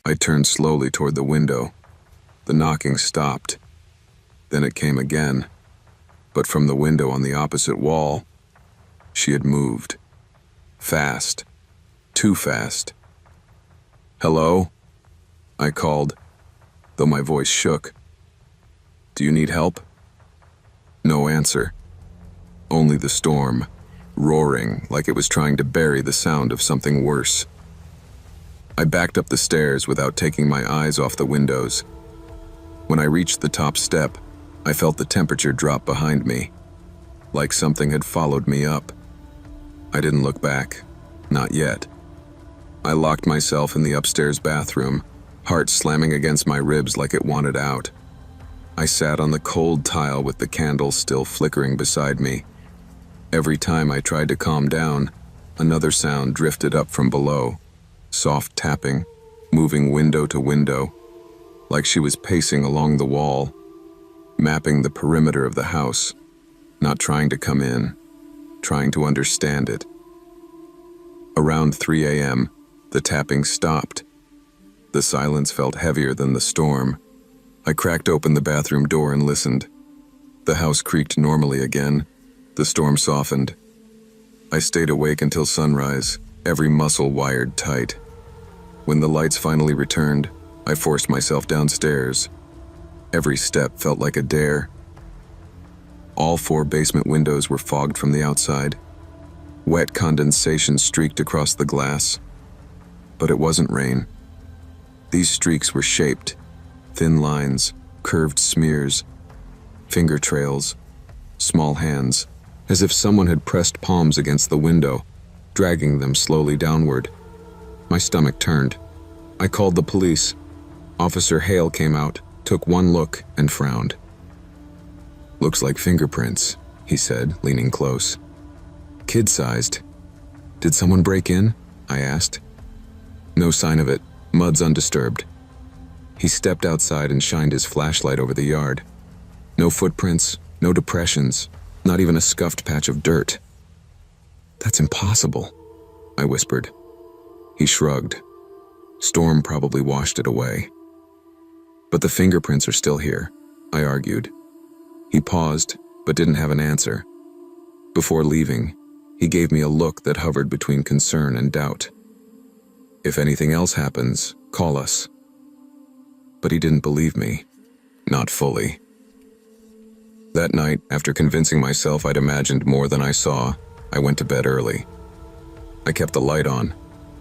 I turned slowly toward the window. The knocking stopped. Then it came again. But from the window on the opposite wall, she had moved. Fast. Too fast. "Hello?" I called, though my voice shook. "Do you need help?" No answer. Only the storm, roaring like it was trying to bury the sound of something worse. I backed up the stairs without taking my eyes off the windows. When I reached the top step, I felt the temperature drop behind me, like something had followed me up. I didn't look back, not yet. I locked myself in the upstairs bathroom, heart slamming against my ribs like it wanted out. I sat on the cold tile with the candle still flickering beside me. Every time I tried to calm down, another sound drifted up from below, soft tapping, moving window to window, like she was pacing along the wall, mapping the perimeter of the house, not trying to come in, trying to understand it. Around 3 a.m., the tapping stopped. The silence felt heavier than the storm. I cracked open the bathroom door and listened. The house creaked normally again. The storm softened. I stayed awake until sunrise, every muscle wired tight. When the lights finally returned, I forced myself downstairs. Every step felt like a dare. All 4 basement windows were fogged from the outside. Wet condensation streaked across the glass. But it wasn't rain. These streaks were shaped, thin lines, curved smears, finger trails, small hands, as if someone had pressed palms against the window, dragging them slowly downward. My stomach turned. I called the police. Officer Hale came out, took one look, and frowned. "Looks like fingerprints," he said, leaning close. "Kid-sized. Did someone break in?" I asked. "No sign of it. Mud's undisturbed." He stepped outside and shined his flashlight over the yard. No footprints, no depressions, not even a scuffed patch of dirt. "That's impossible," I whispered. He shrugged. "Storm probably washed it away." "But the fingerprints are still here," I argued. He paused, but didn't have an answer. Before leaving, he gave me a look that hovered between concern and doubt. "If anything else happens, call us." But he didn't believe me. Not fully. That night, after convincing myself I'd imagined more than I saw, I went to bed early. I kept the light on,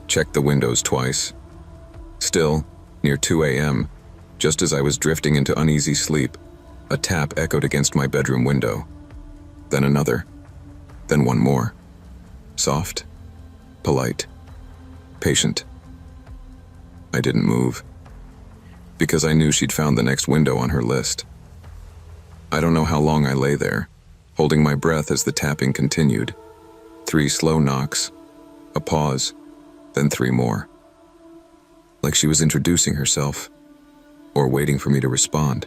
checked the windows twice. Still, near 2 a.m., just as I was drifting into uneasy sleep, a tap echoed against my bedroom window. Then another. Then one more. Soft, polite, patient. I didn't move, because I knew she'd found the next window on her list. I don't know how long I lay there, holding my breath as the tapping continued. 3 slow knocks, a pause, then 3 more. Like she was introducing herself, or waiting for me to respond.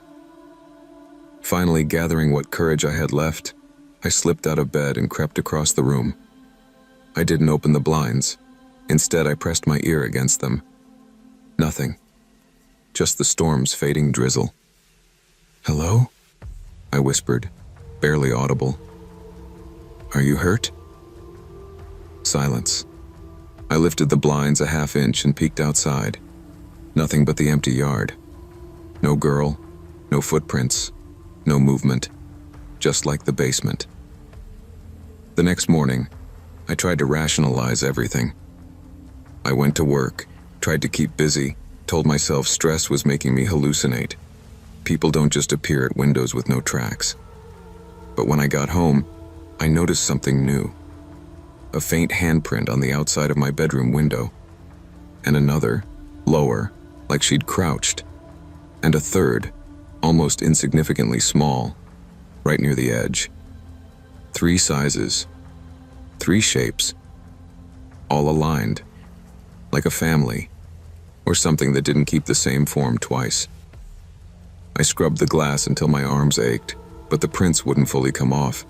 Finally, gathering what courage I had left, I slipped out of bed and crept across the room. I didn't open the blinds. Instead, I pressed my ear against them. Nothing. Just the storm's fading drizzle. "Hello?" I whispered, barely audible. "Are you hurt?" Silence. I lifted the blinds a half-inch and peeked outside. Nothing but the empty yard. No girl, no footprints, no movement, just like the basement. The next morning, I tried to rationalize everything. I went to work, tried to keep busy, told myself stress was making me hallucinate. People don't just appear at windows with no tracks. But when I got home, I noticed something new. A faint handprint on the outside of my bedroom window, and another, lower, like she'd crouched, and a third, almost insignificantly small, right near the edge. 3 sizes, 3 shapes, all aligned, like a family, or something that didn't keep the same form twice. I scrubbed the glass until my arms ached, but the prints wouldn't fully come off.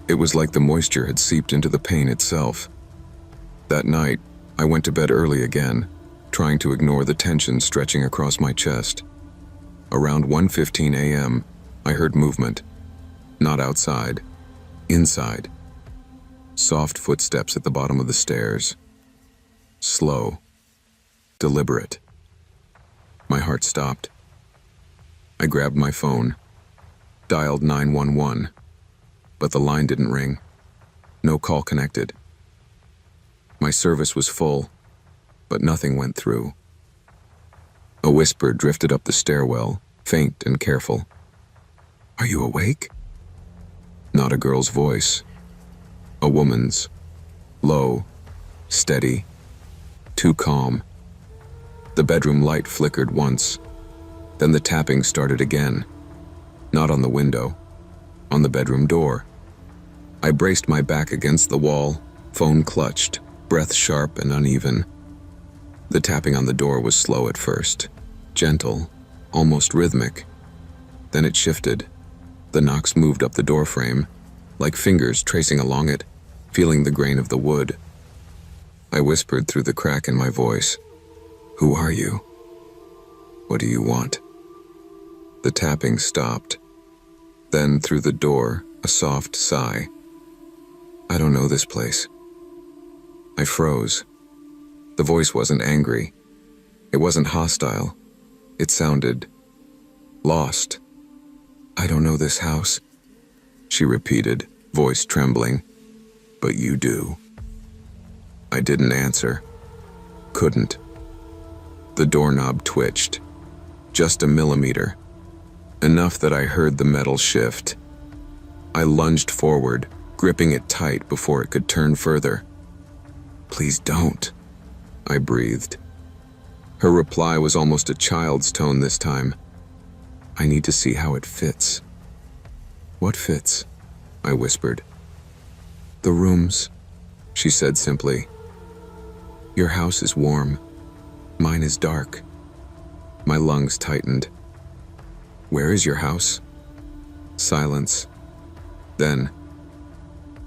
It was like the moisture had seeped into the paint itself. That night, I went to bed early again, trying to ignore the tension stretching across my chest. Around 1:15 a.m., I heard movement. Not outside, inside. Soft footsteps at the bottom of the stairs. Slow, deliberate. My heart stopped. I grabbed my phone, dialed 911, but the line didn't ring. No call connected. My service was full, but nothing went through. A whisper drifted up the stairwell, faint and careful. "Are you awake?" Not a girl's voice. A woman's. Low, steady, too calm. The bedroom light flickered once. Then the tapping started again. Not on the window, on the bedroom door. I braced my back against the wall, phone clutched, breath sharp and uneven. The tapping on the door was slow at first, gentle, almost rhythmic. Then it shifted. The knocks moved up the doorframe, like fingers tracing along it, feeling the grain of the wood. I whispered through the crack in my voice, "Who are you? What do you want?" The tapping stopped. Then, through the door, a soft sigh. "I don't know this place." I froze. The voice wasn't angry. It wasn't hostile. It sounded lost. "I don't know this house," she repeated, voice trembling. "But you do." I didn't answer. Couldn't. The doorknob twitched. Just a millimeter. Enough that I heard the metal shift. I lunged forward, gripping it tight before it could turn further. "Please don't," I breathed. Her reply was almost a child's tone this time. "I need to see how it fits." "What fits?" I whispered. "The rooms," she said simply. "Your house is warm. Mine is dark." My lungs tightened. "Where is your house?" Silence. Then,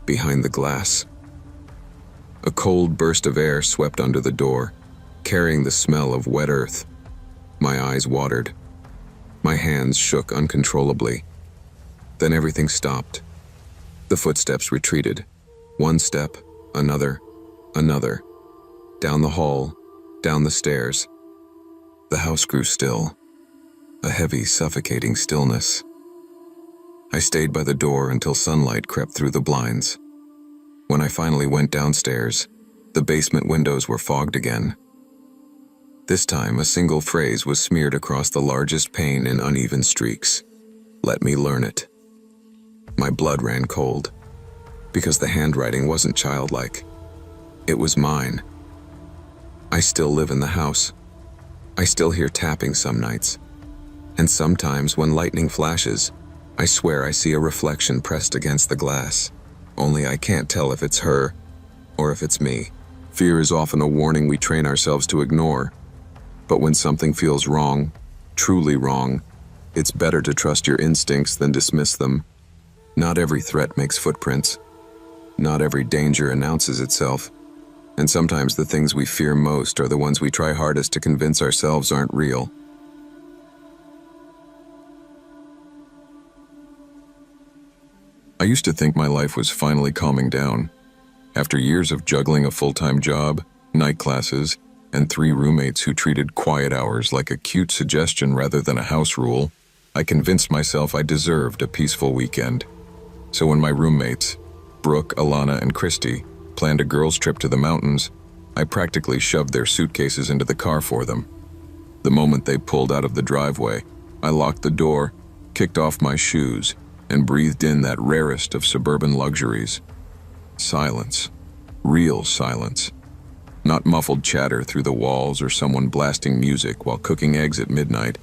behind the glass. A cold burst of air swept under the door, carrying the smell of wet earth. My eyes watered. My hands shook uncontrollably. Then everything stopped. The footsteps retreated. One step, another, another. Down the hall, down the stairs. The house grew still. A heavy, suffocating stillness. I stayed by the door until sunlight crept through the blinds. When I finally went downstairs, the basement windows were fogged again. This time, a single phrase was smeared across the largest pane in uneven streaks. "Let me learn it." My blood ran cold, because the handwriting wasn't childlike. It was mine. I still live in the house. I still hear tapping some nights. And sometimes when lightning flashes, I swear I see a reflection pressed against the glass. Only I can't tell if it's her or if it's me. Fear is often a warning we train ourselves to ignore. But when something feels wrong, truly wrong, it's better to trust your instincts than dismiss them. Not every threat makes footprints. Not every danger announces itself. And sometimes the things we fear most are the ones we try hardest to convince ourselves aren't real. I used to think my life was finally calming down. After years of juggling a full-time job, night classes, and 3 roommates who treated quiet hours like a cute suggestion rather than a house rule, I convinced myself I deserved a peaceful weekend. So when my roommates, Brooke, Alana, and Christy, planned a girls' trip to the mountains, I practically shoved their suitcases into the car for them. The moment they pulled out of the driveway, I locked the door, kicked off my shoes, and breathed in that rarest of suburban luxuries. Silence. Real silence. Not muffled chatter through the walls or someone blasting music while cooking eggs at midnight.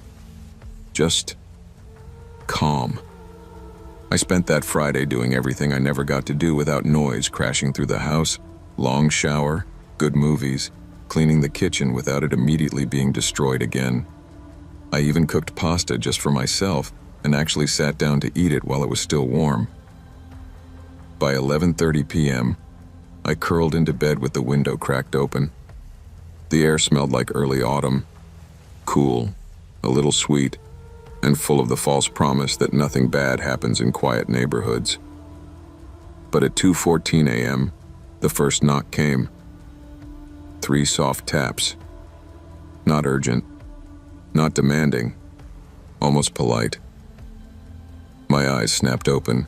Just calm. I spent that Friday doing everything I never got to do without noise crashing through the house, long shower, good movies, cleaning the kitchen without it immediately being destroyed again. I even cooked pasta just for myself and actually sat down to eat it while it was still warm. By 11:30 p.m., I curled into bed with the window cracked open. The air smelled like early autumn, cool, a little sweet, and full of the false promise that nothing bad happens in quiet neighborhoods. But at 2:14 a.m., the first knock came. 3 soft taps. Not urgent, not demanding, almost polite. My eyes snapped open.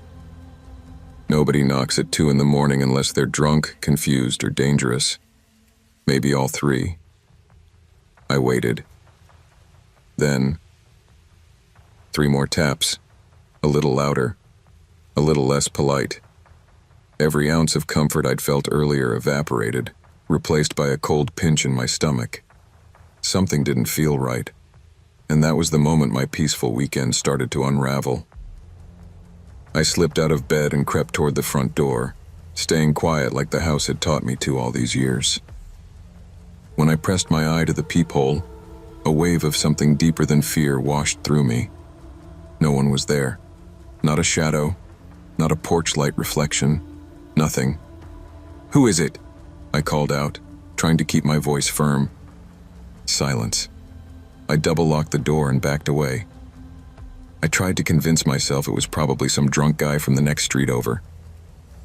Nobody knocks at 2 in the morning unless they're drunk, confused, or dangerous. Maybe all 3. I waited. Then 3 more taps, a little louder, a little less polite. Every ounce of comfort I'd felt earlier evaporated, replaced by a cold pinch in my stomach. Something didn't feel right, and that was the moment my peaceful weekend started to unravel. I slipped out of bed and crept toward the front door, staying quiet like the house had taught me to all these years. When I pressed my eye to the peephole, a wave of something deeper than fear washed through me. No one was there. Not a shadow, not a porch light reflection, nothing. "Who is it?" I called out, trying to keep my voice firm. Silence. I double-locked the door and backed away. I tried to convince myself it was probably some drunk guy from the next street over.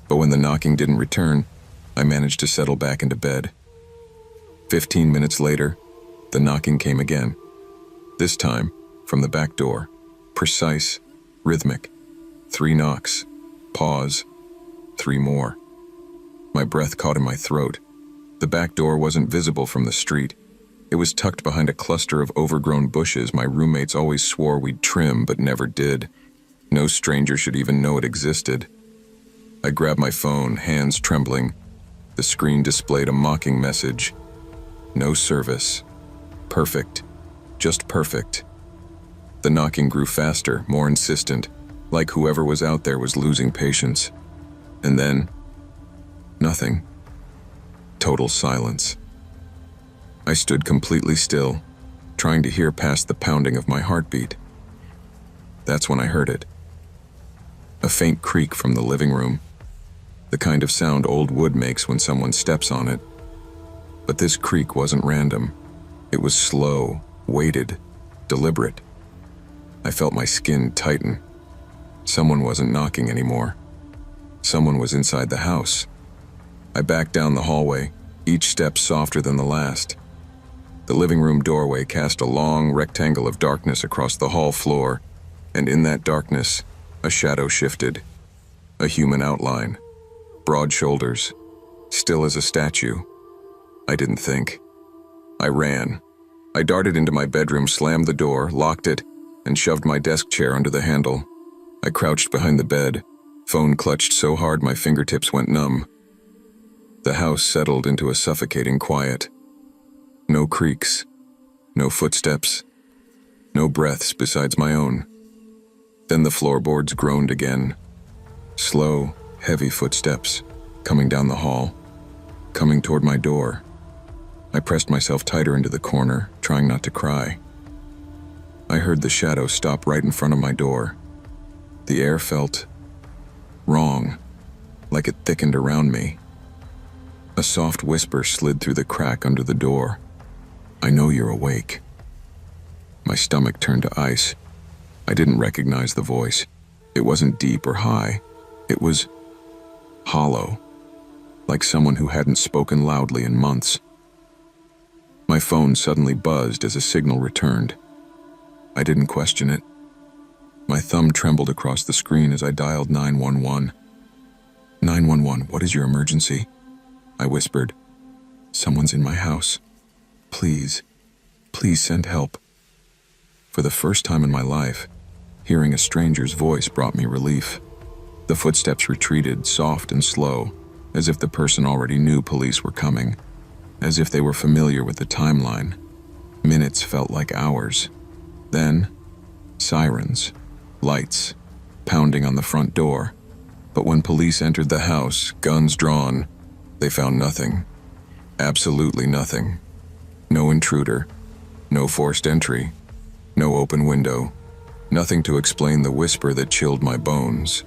But when the knocking didn't return, I managed to settle back into bed. 15 minutes later, the knocking came again. This time, from the back door. Precise, rhythmic. 3 knocks. Pause. 3 more. My breath caught in my throat. The back door wasn't visible from the street. It was tucked behind a cluster of overgrown bushes my roommates always swore we'd trim but never did. No stranger should even know it existed. I grabbed my phone, hands trembling. The screen displayed a mocking message. No service. Perfect. Just perfect. The knocking grew faster, more insistent, like whoever was out there was losing patience. And then, nothing. Total silence. I stood completely still, trying to hear past the pounding of my heartbeat. That's when I heard it. A faint creak from the living room, the kind of sound old wood makes when someone steps on it. But this creak wasn't random. It was slow, weighted, deliberate. I felt my skin tighten. Someone wasn't knocking anymore. Someone was inside the house. I backed down the hallway, each step softer than the last. The living room doorway cast a long rectangle of darkness across the hall floor, and in that darkness, a shadow shifted. A human outline. Broad shoulders. Still as a statue. I didn't think. I ran. I darted into my bedroom, slammed the door, locked it, and shoved my desk chair under the handle. I crouched behind the bed, phone clutched so hard my fingertips went numb. The house settled into a suffocating quiet. No creaks, no footsteps, no breaths besides my own. Then the floorboards groaned again. Slow, heavy footsteps coming down the hall. coming toward my door. I pressed myself tighter into the corner, trying not to cry. I heard the shadow stop right in front of my door. The air felt wrong, like it thickened around me. A soft whisper slid through the crack under the door. "I know you're awake." My stomach turned to ice. I didn't recognize the voice. It wasn't deep or high. It was hollow, like someone who hadn't spoken loudly in months. My phone suddenly buzzed as a signal returned. I didn't question it. My thumb trembled across the screen as I dialed 911. 911, what is your emergency?" I whispered. "Someone's in my house. Please, please send help." For the first time in my life, hearing a stranger's voice brought me relief. The footsteps retreated, soft and slow, as if the person already knew police were coming, as if they were familiar with the timeline. Minutes felt like hours. Then, sirens, lights, pounding on the front door. But when police entered the house, guns drawn, they found nothing. Absolutely nothing. No intruder, no forced entry, no open window, nothing to explain the whisper that chilled my bones.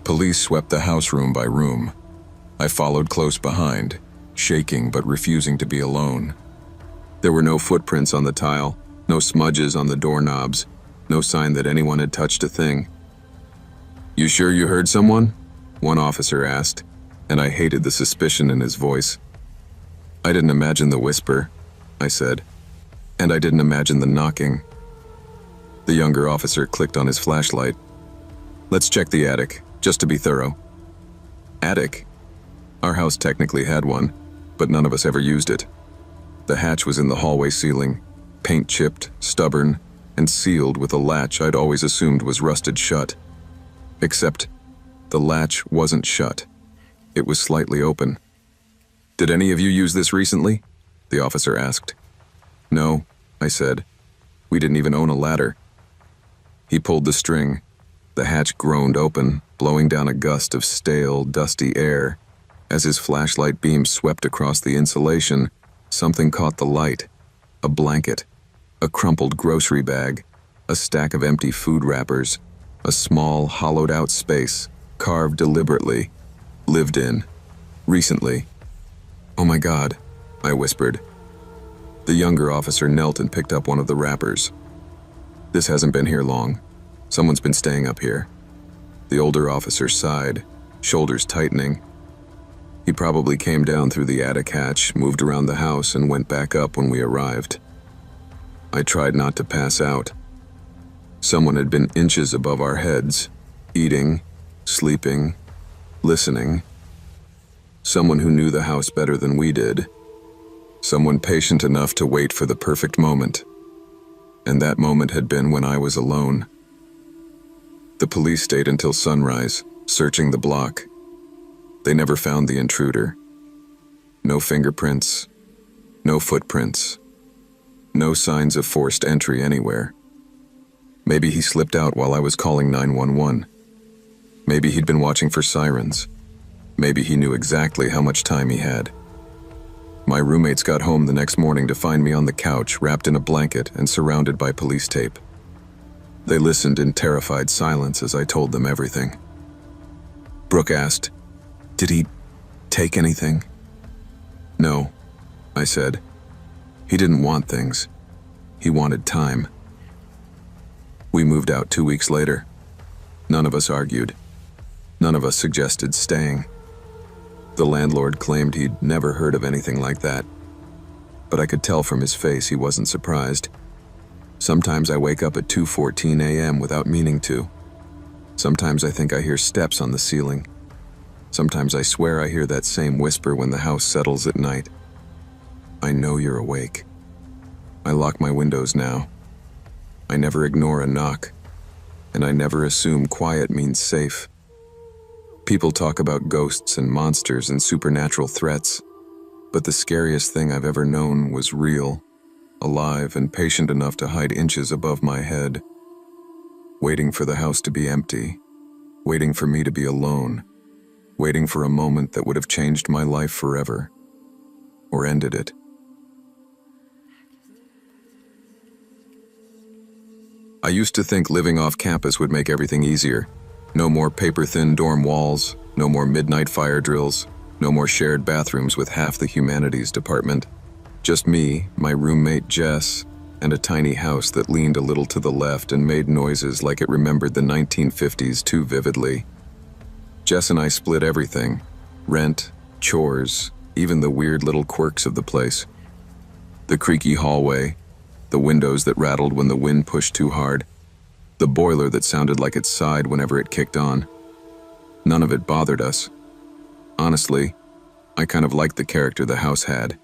Police swept the house room by room. I followed close behind, shaking but refusing to be alone. There were no footprints on the tile, no smudges on the doorknobs, no sign that anyone had touched a thing. "You sure you heard someone?" one officer asked, and I hated the suspicion in his voice. "I didn't imagine the whisper," I said, "and I didn't imagine the knocking." The younger officer clicked on his flashlight. "Let's check the attic, just to be thorough." Attic? Our house technically had one, but none of us ever used it. The hatch was in the hallway ceiling, paint-chipped, stubborn, and sealed with a latch I'd always assumed was rusted shut. Except, the latch wasn't shut. It was slightly open. "Did any of you use this recently?" the officer asked. "No," I said. "We didn't even own a ladder." He pulled the string. The hatch groaned open, blowing down a gust of stale, dusty air. As his flashlight beam swept across the insulation, something caught the light. A blanket, a crumpled grocery bag, a stack of empty food wrappers, a small, hollowed-out space, carved deliberately, lived in, recently. "Oh my God," I whispered. The younger officer knelt and picked up one of the wrappers. "This hasn't been here long. Someone's been staying up here." The older officer sighed, shoulders tightening. "He probably came down through the attic hatch, moved around the house, and went back up when we arrived." I tried not to pass out. Someone had been inches above our heads, eating, sleeping, listening. Someone who knew the house better than we did. Someone patient enough to wait for the perfect moment. And that moment had been when I was alone. The police stayed until sunrise, searching the block. They never found the intruder. No fingerprints, no footprints, no signs of forced entry anywhere. Maybe he slipped out while I was calling 911. Maybe he'd been watching for sirens. Maybe he knew exactly how much time he had. My roommates got home the next morning to find me on the couch, wrapped in a blanket and surrounded by police tape. They listened in terrified silence as I told them everything. Brooke asked, "Did he take anything?" "No," I said. "He didn't want things. He wanted time." We moved out 2 weeks later. None of us argued. None of us suggested staying. The landlord claimed he'd never heard of anything like that, but I could tell from his face he wasn't surprised. Sometimes I wake up at 2:14 a.m. without meaning to. Sometimes I think I hear steps on the ceiling. Sometimes I swear I hear that same whisper when the house settles at night. I know you're awake. I lock my windows now. I never ignore a knock, and I never assume quiet means safe. People talk about ghosts and monsters and supernatural threats, but the scariest thing I've ever known was real, alive and patient enough to hide inches above my head, waiting for the house to be empty, waiting for me to be alone, waiting for a moment that would have changed my life forever, or ended it. I used to think living off campus would make everything easier. No more paper-thin dorm walls, no more midnight fire drills, no more shared bathrooms with half the humanities department. Just me, my roommate Jess, and a tiny house that leaned a little to the left and made noises like it remembered the 1950s too vividly. Jess and I split everything: rent, chores, even the weird little quirks of the place. The creaky hallway, the windows that rattled when the wind pushed too hard, the boiler that sounded like it sighed whenever it kicked on. None of it bothered us. Honestly, I kind of liked the character the house had.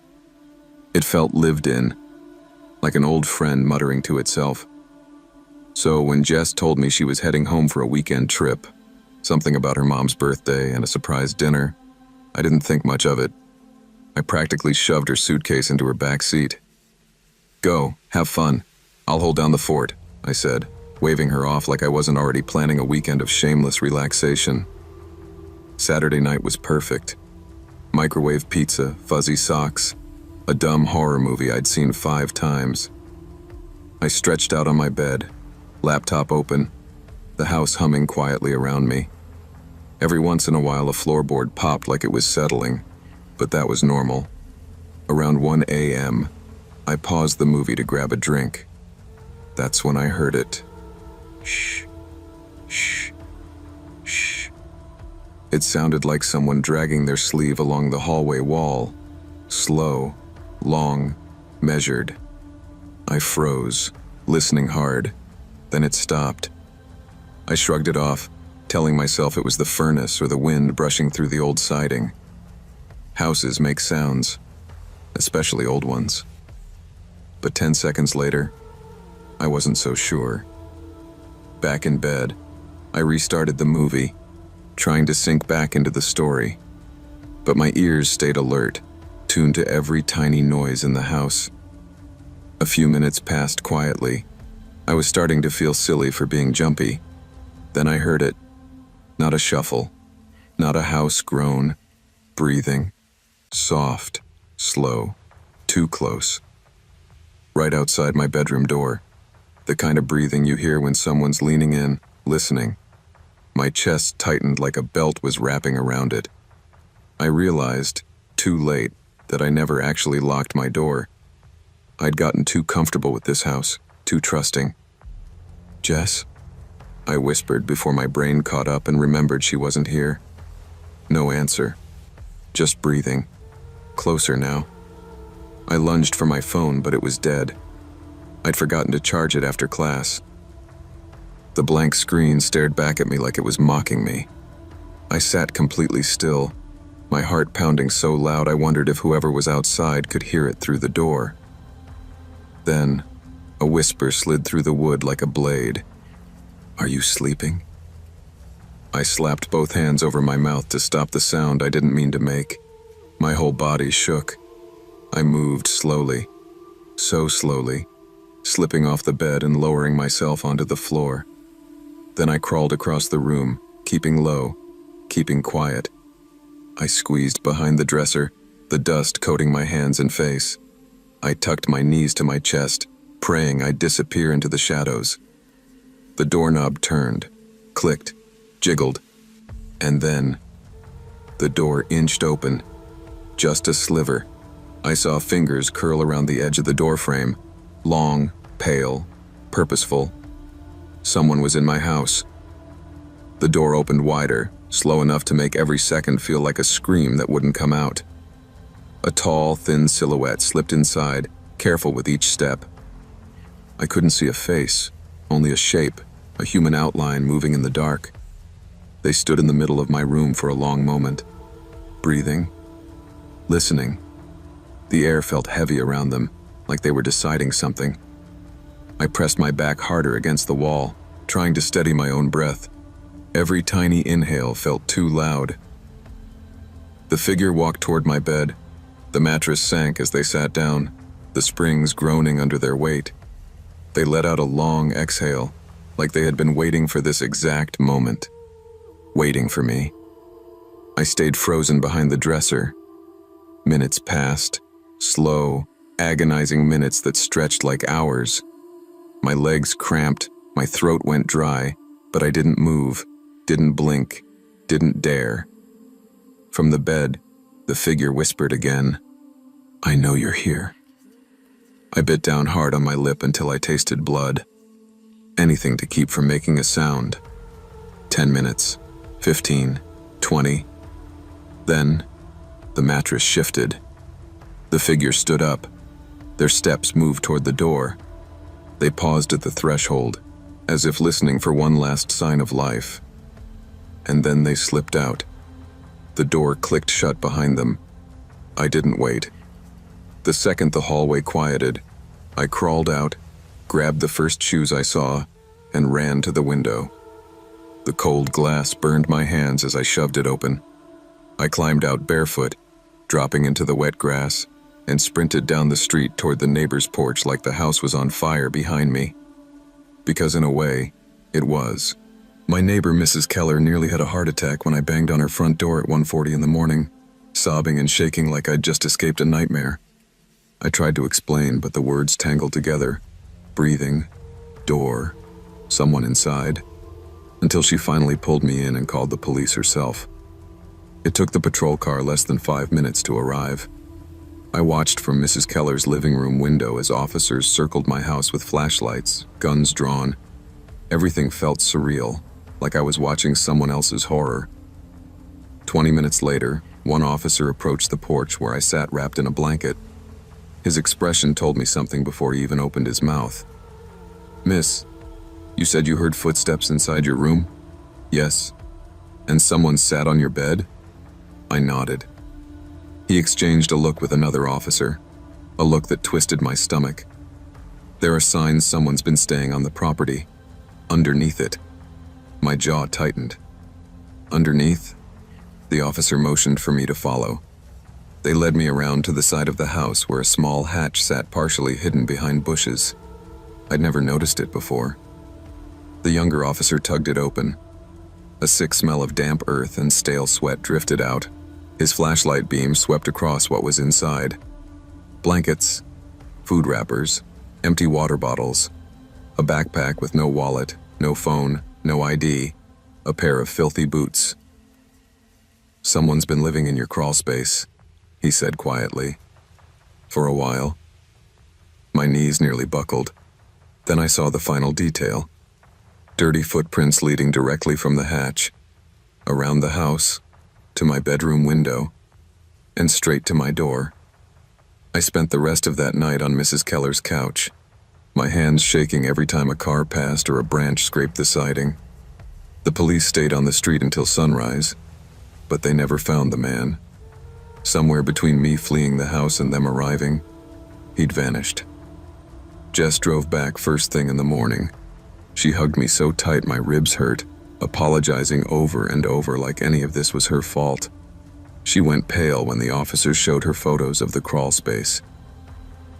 It felt lived in, like an old friend muttering to itself. So when Jess told me she was heading home for a weekend trip, something about her mom's birthday and a surprise dinner, I didn't think much of it. I practically shoved her suitcase into her back seat. "Go, have fun. I'll hold down the fort," I said, waving her off like I wasn't already planning a weekend of shameless relaxation. Saturday night was perfect. Microwave pizza, fuzzy socks, a dumb horror movie I'd seen 5 times. I stretched out on my bed, laptop open, the house humming quietly around me. Every once in a while a floorboard popped like it was settling, but that was normal. Around 1 a.m., I paused the movie to grab a drink. That's when I heard it. Shh, shh, shh. It sounded like someone dragging their sleeve along the hallway wall. Slow, long, measured. I froze, listening hard. Then it stopped. I shrugged it off, telling myself it was the furnace or the wind brushing through the old siding. Houses make sounds, especially old ones. But 10 seconds later, I wasn't so sure. Back in bed, I restarted the movie, trying to sink back into the story. But my ears stayed alert, tuned to every tiny noise in the house. A few minutes passed quietly. I was starting to feel silly for being jumpy. Then I heard it. Not a shuffle, not a house groan, breathing. Soft, slow, too close. Right outside my bedroom door. The kind of breathing you hear when someone's leaning in, listening. My chest tightened like a belt was wrapping around it. I realized, too late, that I never actually locked my door. I'd gotten too comfortable with this house, too trusting. "Jess?" I whispered before my brain caught up and remembered she wasn't here. No answer. Just breathing. Closer now. I lunged for my phone, but it was dead. I'd forgotten to charge it after class. The blank screen stared back at me like it was mocking me. I sat completely still, my heart pounding so loud I wondered if whoever was outside could hear it through the door. Then, a whisper slid through the wood like a blade. "Are you sleeping?" I slapped both hands over my mouth to stop the sound I didn't mean to make. My whole body shook. I moved slowly, so slowly, slipping off the bed and lowering myself onto the floor. Then I crawled across the room, keeping low, keeping quiet. I squeezed behind the dresser, the dust coating my hands and face. I tucked my knees to my chest, praying I'd disappear into the shadows. The doorknob turned, clicked, jiggled, and then the door inched open. Just a sliver. I saw fingers curl around the edge of the doorframe, long, pale, purposeful. Someone was in my house. The door opened wider, slow enough to make every second feel like a scream that wouldn't come out. A tall, thin silhouette slipped inside, careful with each step. I couldn't see a face, only a shape, a human outline moving in the dark. They stood in the middle of my room for a long moment, breathing, listening. The air felt heavy around them, like they were deciding something. I pressed my back harder against the wall, trying to steady my own breath. Every tiny inhale felt too loud. The figure walked toward my bed. The mattress sank as they sat down, the springs groaning under their weight. They let out a long exhale, like they had been waiting for this exact moment. Waiting for me. I stayed frozen behind the dresser. Minutes passed, slow, agonizing minutes that stretched like hours. My legs cramped, my throat went dry, but I didn't move, didn't blink, didn't dare. From the bed, the figure whispered again, "I know you're here." I bit down hard on my lip until I tasted blood. Anything to keep from making a sound. 10 minutes, 15, 20. Then, the mattress shifted. The figure stood up. Their steps moved toward the door. They paused at the threshold, as if listening for one last sign of life. And then they slipped out. The door clicked shut behind them. I didn't wait. The second the hallway quieted, I crawled out, grabbed the first shoes I saw, and ran to the window. The cold glass burned my hands as I shoved it open. I climbed out barefoot, dropping into the wet grass, and sprinted down the street toward the neighbor's porch like the house was on fire behind me. Because in a way, it was. My neighbor, Mrs. Keller, nearly had a heart attack when I banged on her front door at 1:40 in the morning, sobbing and shaking like I'd just escaped a nightmare. I tried to explain, but the words tangled together. Breathing, door, someone inside, until she finally pulled me in and called the police herself. It took the patrol car less than 5 minutes to arrive. I watched from Mrs. Keller's living room window as officers circled my house with flashlights, guns drawn. Everything felt surreal, like I was watching someone else's horror. 20 minutes later, one officer approached the porch where I sat wrapped in a blanket. His expression told me something before he even opened his mouth. "Miss, you said you heard footsteps inside your room?" "Yes." "And someone sat on your bed?" I nodded. He exchanged a look with another officer, a look that twisted my stomach. "There are signs someone's been staying on the property. Underneath it." My jaw tightened. "Underneath?" The officer motioned for me to follow. They led me around to the side of the house where a small hatch sat partially hidden behind bushes. I'd never noticed it before. The younger officer tugged it open. A sick smell of damp earth and stale sweat drifted out. His flashlight beam swept across what was inside. Blankets, food wrappers, empty water bottles, a backpack with no wallet, no phone, no ID, a pair of filthy boots. "Someone's been living in your crawl space," he said quietly. "For a while." My knees nearly buckled. Then I saw the final detail. Dirty footprints leading directly from the hatch, around the house, to my bedroom window, and straight to my door. I spent the rest of that night on Mrs. Keller's couch, my hands shaking every time a car passed or a branch scraped the siding. The police stayed on the street until sunrise, but they never found the man. Somewhere between me fleeing the house and them arriving, he'd vanished. Jess drove back first thing in the morning. She hugged me so tight my ribs hurt, apologizing over and over like any of this was her fault. She went pale when the officers showed her photos of the crawl space.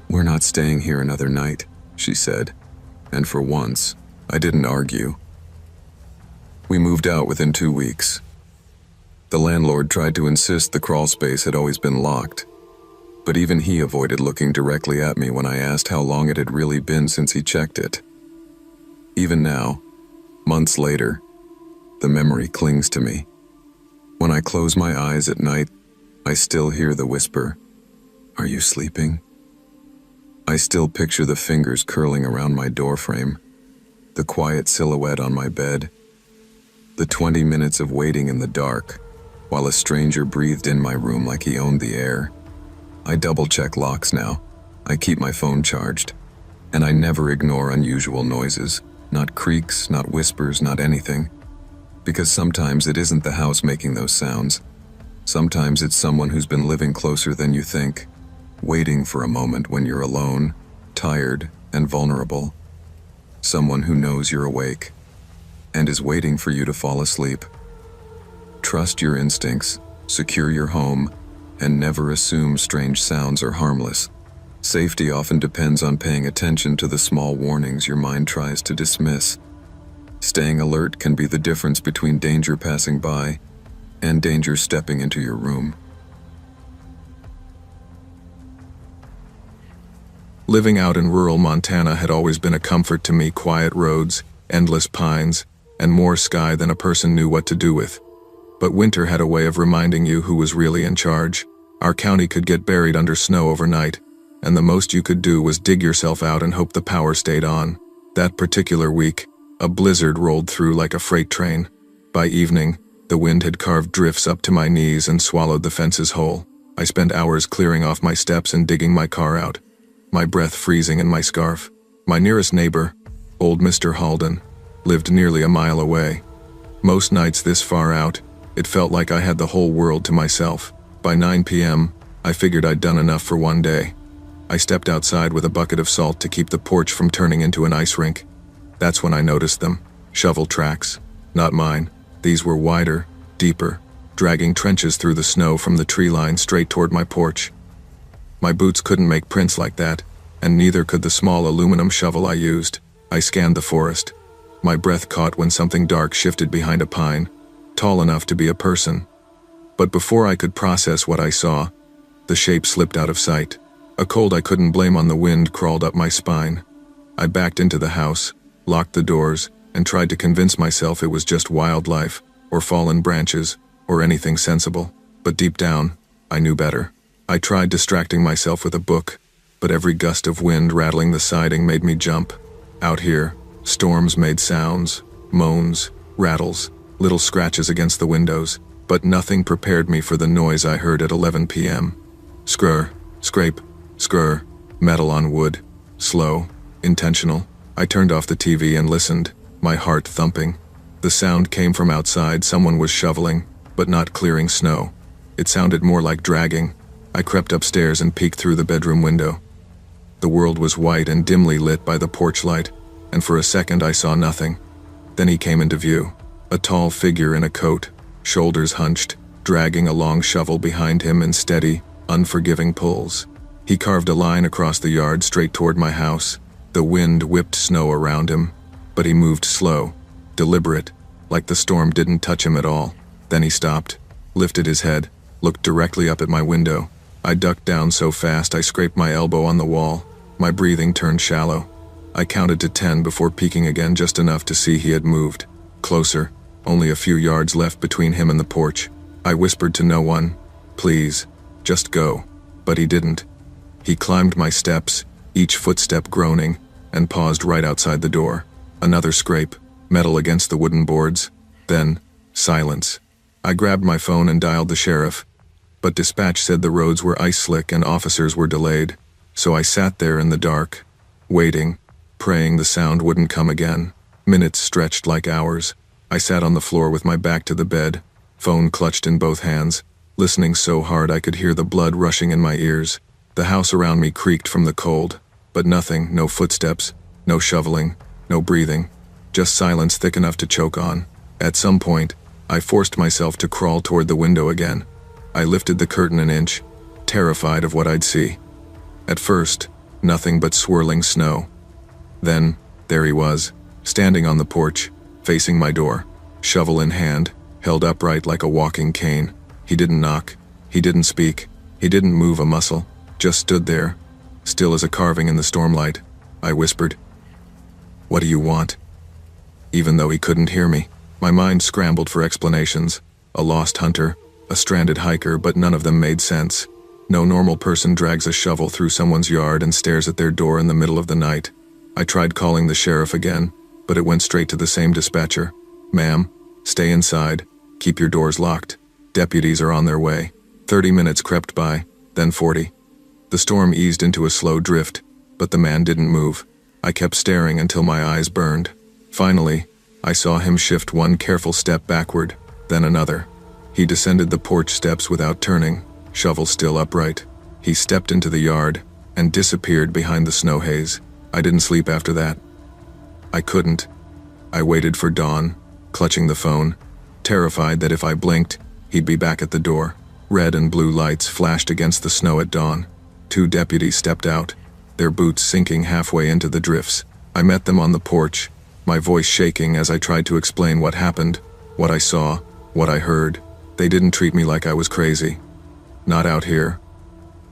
"We're not staying here another night," she said, and for once, I didn't argue. We moved out within 2 weeks. The landlord tried to insist the crawl space had always been locked, but even he avoided looking directly at me when I asked how long it had really been since he checked it. Even now, months later, the memory clings to me. When I close my eyes at night, I still hear the whisper, "Are you sleeping?" I still picture the fingers curling around my doorframe, the quiet silhouette on my bed, the 20 minutes of waiting in the dark, while a stranger breathed in my room like he owned the air. I double-check locks now. I keep my phone charged. And I never ignore unusual noises. Not creaks, not whispers, not anything. Because sometimes it isn't the house making those sounds. Sometimes it's someone who's been living closer than you think, waiting for a moment when you're alone, tired, and vulnerable. Someone who knows you're awake, and is waiting for you to fall asleep. Trust your instincts, secure your home, and never assume strange sounds are harmless. Safety often depends on paying attention to the small warnings your mind tries to dismiss. Staying alert can be the difference between danger passing by and danger stepping into your room. Living out in rural Montana had always been a comfort to me. Quiet roads, endless pines, and more sky than a person knew what to do with. But winter had a way of reminding you who was really in charge. Our county could get buried under snow overnight, and the most you could do was dig yourself out and hope the power stayed on. That particular week, a blizzard rolled through like a freight train. By evening, the wind had carved drifts up to my knees and swallowed the fences whole. I spent hours clearing off my steps and digging my car out, my breath freezing in my scarf. My nearest neighbor, old Mr. Halden, lived nearly a mile away. Most nights this far out, it felt like I had the whole world to myself. By 9 p.m., I figured I'd done enough for one day. I stepped outside with a bucket of salt to keep the porch from turning into an ice rink. That's when I noticed them. Shovel tracks. Not mine. These were wider, deeper, dragging trenches through the snow from the tree line straight toward my porch. My boots couldn't make prints like that, and neither could the small aluminum shovel I used. I scanned the forest. My breath caught when something dark shifted behind a pine, tall enough to be a person. But before I could process what I saw, the shape slipped out of sight. A cold I couldn't blame on the wind crawled up my spine. I backed into the house, locked the doors, and tried to convince myself it was just wildlife, or fallen branches, or anything sensible. But deep down, I knew better. I tried distracting myself with a book, but every gust of wind rattling the siding made me jump. Out here, storms made sounds, moans, rattles, little scratches against the windows, but nothing prepared me for the noise I heard at 11 p.m. Scrr, scrape, scrr, metal on wood, slow, intentional. I turned off the TV and listened, my heart thumping. The sound came from outside. Someone was shoveling, but not clearing snow. It sounded more like dragging. I crept upstairs and peeked through the bedroom window. The world was white and dimly lit by the porch light, and for a second I saw nothing. Then he came into view, a tall figure in a coat, shoulders hunched, dragging a long shovel behind him in steady, unforgiving pulls. He carved a line across the yard straight toward my house. The wind whipped snow around him, but he moved slow, deliberate, like the storm didn't touch him at all. Then he stopped, lifted his head, looked directly up at my window. I ducked down so fast I scraped my elbow on the wall. My breathing turned shallow. I counted to 10 before peeking again, just enough to see he had moved. Closer, only a few yards left between him and the porch. I whispered to no one, "Please, just go." But he didn't. He climbed my steps, each footstep groaning, and paused right outside the door. Another scrape, metal against the wooden boards. Then, silence. I grabbed my phone and dialed the sheriff, but dispatch said the roads were ice slick and officers were delayed. So I sat there in the dark, waiting, praying the sound wouldn't come again. Minutes stretched like hours. I sat on the floor with my back to the bed, phone clutched in both hands, listening so hard I could hear the blood rushing in my ears. The house around me creaked from the cold, but nothing, no footsteps, no shoveling, no breathing, just silence thick enough to choke on. At some point, I forced myself to crawl toward the window again. I lifted the curtain an inch, terrified of what I'd see. At first, nothing but swirling snow. Then, there he was, standing on the porch, facing my door, shovel in hand, held upright like a walking cane. He didn't knock, he didn't speak, he didn't move a muscle, just stood there, still as a carving in the stormlight. I whispered, "What do you want?" Even though he couldn't hear me, my mind scrambled for explanations. A lost hunter, a stranded hiker, but none of them made sense. No normal person drags a shovel through someone's yard and stares at their door in the middle of the night. I tried calling the sheriff again, but it went straight to the same dispatcher. "Ma'am, stay inside. Keep your doors locked. Deputies are on their way." 30 minutes crept by, then 40. The storm eased into a slow drift, but the man didn't move. I kept staring until my eyes burned. Finally, I saw him shift one careful step backward, then another. He descended the porch steps without turning, shovel still upright. He stepped into the yard and disappeared behind the snow haze. I didn't sleep after that. I couldn't. I waited for dawn, clutching the phone, terrified that if I blinked, he'd be back at the door. Red and blue lights flashed against the snow at dawn. 2 deputies stepped out, their boots sinking halfway into the drifts. I met them on the porch, my voice shaking as I tried to explain what happened, what I saw, what I heard. They didn't treat me like I was crazy. Not out here.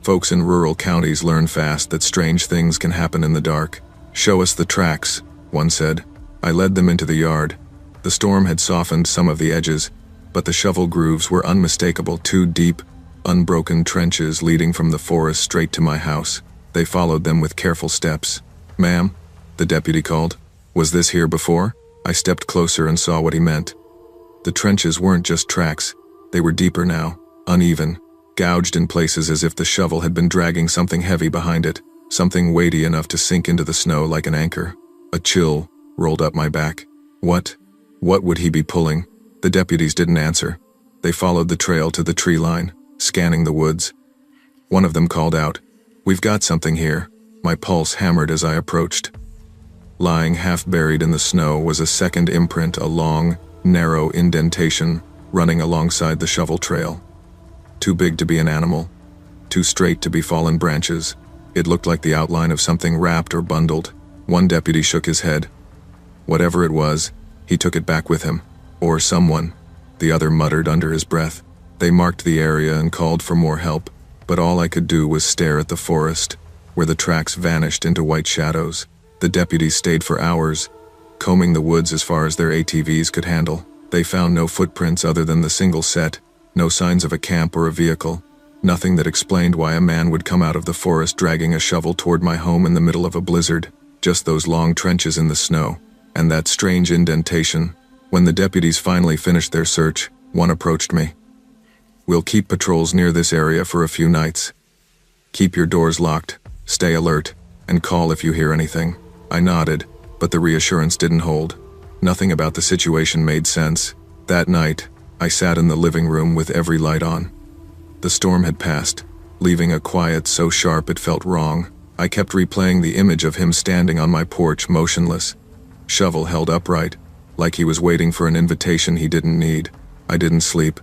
Folks in rural counties learn fast that strange things can happen in the dark. "Show us the tracks," one said. I led them into the yard. The storm had softened some of the edges, but the shovel grooves were unmistakable, 2 deep, unbroken trenches leading from the forest straight to my house. They followed them with careful steps. "Ma'am," the deputy called. "Was this here before?" I stepped closer and saw what he meant. The trenches weren't just tracks. They were deeper now, uneven, gouged in places as if the shovel had been dragging something heavy behind it, something weighty enough to sink into the snow like an anchor. A chill rolled up my back. What would he be pulling? The deputies didn't answer. They followed the trail to the tree line, scanning the woods. One of them called out, "We've got something here." My pulse hammered as I approached. Lying half buried in the snow was a second imprint, a long, narrow indentation running alongside the shovel trail. Too big to be an animal, too straight to be fallen branches. It looked like the outline of something wrapped or bundled. One deputy shook his head. Whatever it was, he took it back with him. Or someone, the other muttered under his breath. They marked the area and called for more help, but all I could do was stare at the forest, where the tracks vanished into white shadows. The deputies stayed for hours, combing the woods as far as their ATVs could handle. They found no footprints other than the single set, no signs of a camp or a vehicle, nothing that explained why a man would come out of the forest dragging a shovel toward my home in the middle of a blizzard. Just those long trenches in the snow, and that strange indentation. When the deputies finally finished their search, one approached me. "We'll keep patrols near this area for a few nights. Keep your doors locked, stay alert, and call if you hear anything." I nodded, but the reassurance didn't hold. Nothing about the situation made sense. That night, I sat in the living room with every light on. The storm had passed, leaving a quiet so sharp it felt wrong. I kept replaying the image of him standing on my porch, motionless, shovel held upright, like he was waiting for an invitation he didn't need. I didn't sleep.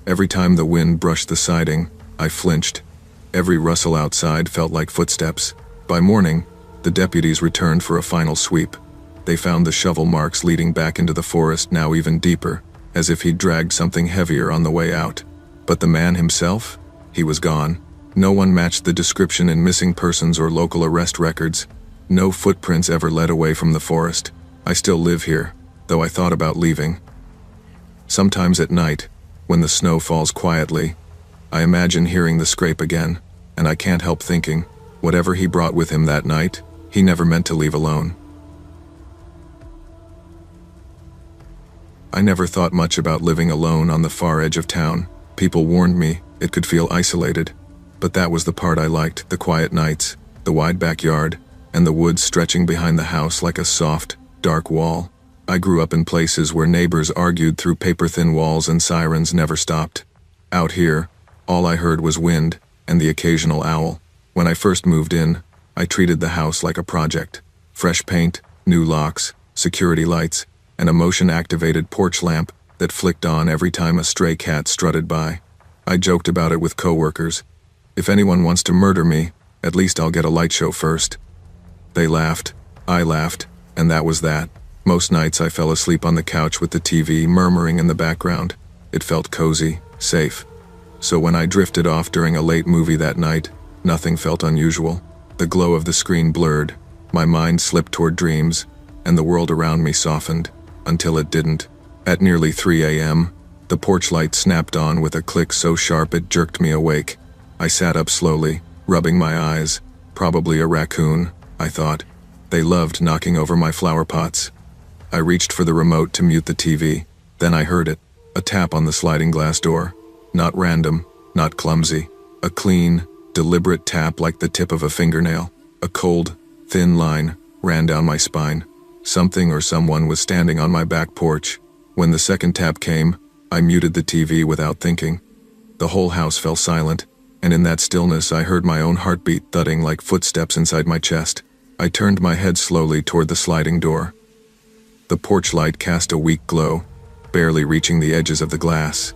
Every time the wind brushed the siding, I flinched. Every rustle outside felt like footsteps. By morning, the deputies returned for a final sweep. They found the shovel marks leading back into the forest, now even deeper, as if he'd dragged something heavier on the way out. But the man himself? He was gone. No one matched the description in missing persons or local arrest records. No footprints ever led away from the forest. I still live here, though I thought about leaving. Sometimes at night, when the snow falls quietly, I imagine hearing the scrape again, and I can't help thinking, whatever he brought with him that night, he never meant to leave alone. I never thought much about living alone on the far edge of town. People warned me it could feel isolated, but that was the part I liked, the quiet nights, the wide backyard, and the woods stretching behind the house like a soft, dark wall. I grew up in places where neighbors argued through paper-thin walls and sirens never stopped. Out here, all I heard was wind and the occasional owl. When I first moved in, I treated the house like a project. Fresh paint, new locks, security lights, and a motion-activated porch lamp that flicked on every time a stray cat strutted by. I joked about it with coworkers. If anyone wants to murder me, at least I'll get a light show first. They laughed, I laughed, and that was that. Most nights I fell asleep on the couch with the TV murmuring in the background. It felt cozy, safe. So when I drifted off during a late movie that night, nothing felt unusual. The glow of the screen blurred, my mind slipped toward dreams, and the world around me softened, until it didn't. At nearly 3 a.m., the porch light snapped on with a click so sharp it jerked me awake. I sat up slowly, rubbing my eyes. Probably a raccoon, I thought. They loved knocking over my flower pots. I reached for the remote to mute the TV. Then I heard it, a tap on the sliding glass door. Not random, not clumsy. A clean, deliberate tap like the tip of a fingernail. A cold, thin line ran down my spine. Something or someone was standing on my back porch. When the second tap came, I muted the TV without thinking. The whole house fell silent, and in that stillness I heard my own heartbeat thudding like footsteps inside my chest. I turned my head slowly toward the sliding door. The porch light cast a weak glow, barely reaching the edges of the glass.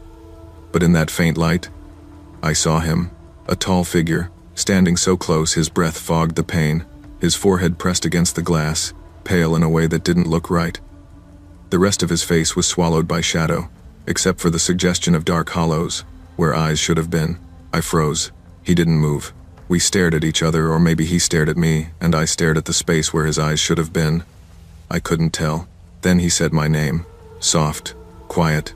But in that faint light, I saw him, a tall figure, standing so close his breath fogged the pane, his forehead pressed against the glass, pale in a way that didn't look right. The rest of his face was swallowed by shadow, except for the suggestion of dark hollows, where eyes should have been. I froze. He didn't move. We stared at each other, or maybe he stared at me, and I stared at the space where his eyes should have been. I couldn't tell. Then he said my name. Soft. Quiet.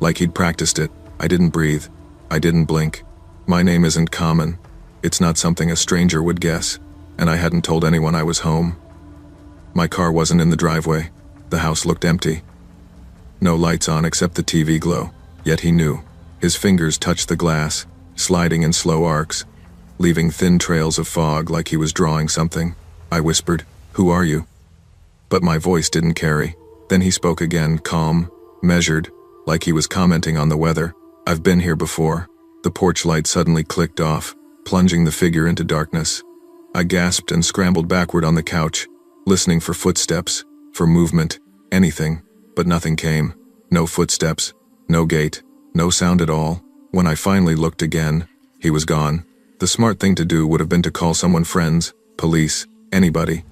Like he'd practiced it. I didn't breathe. I didn't blink. My name isn't common. It's not something a stranger would guess, and I hadn't told anyone I was home. My car wasn't in the driveway. The house looked empty. No lights on except the TV glow, yet he knew. His fingers touched the glass, sliding in slow arcs, leaving thin trails of fog like he was drawing something. I whispered, "Who are you?" But my voice didn't carry. Then he spoke again, calm, measured, like he was commenting on the weather. "I've been here before." The porch light suddenly clicked off, plunging the figure into darkness. I gasped and scrambled backward on the couch, listening for footsteps, for movement, anything, but nothing came. No footsteps, no gate, no sound at all. When I finally looked again, he was gone. The smart thing to do would have been to call someone, friends, police, anybody.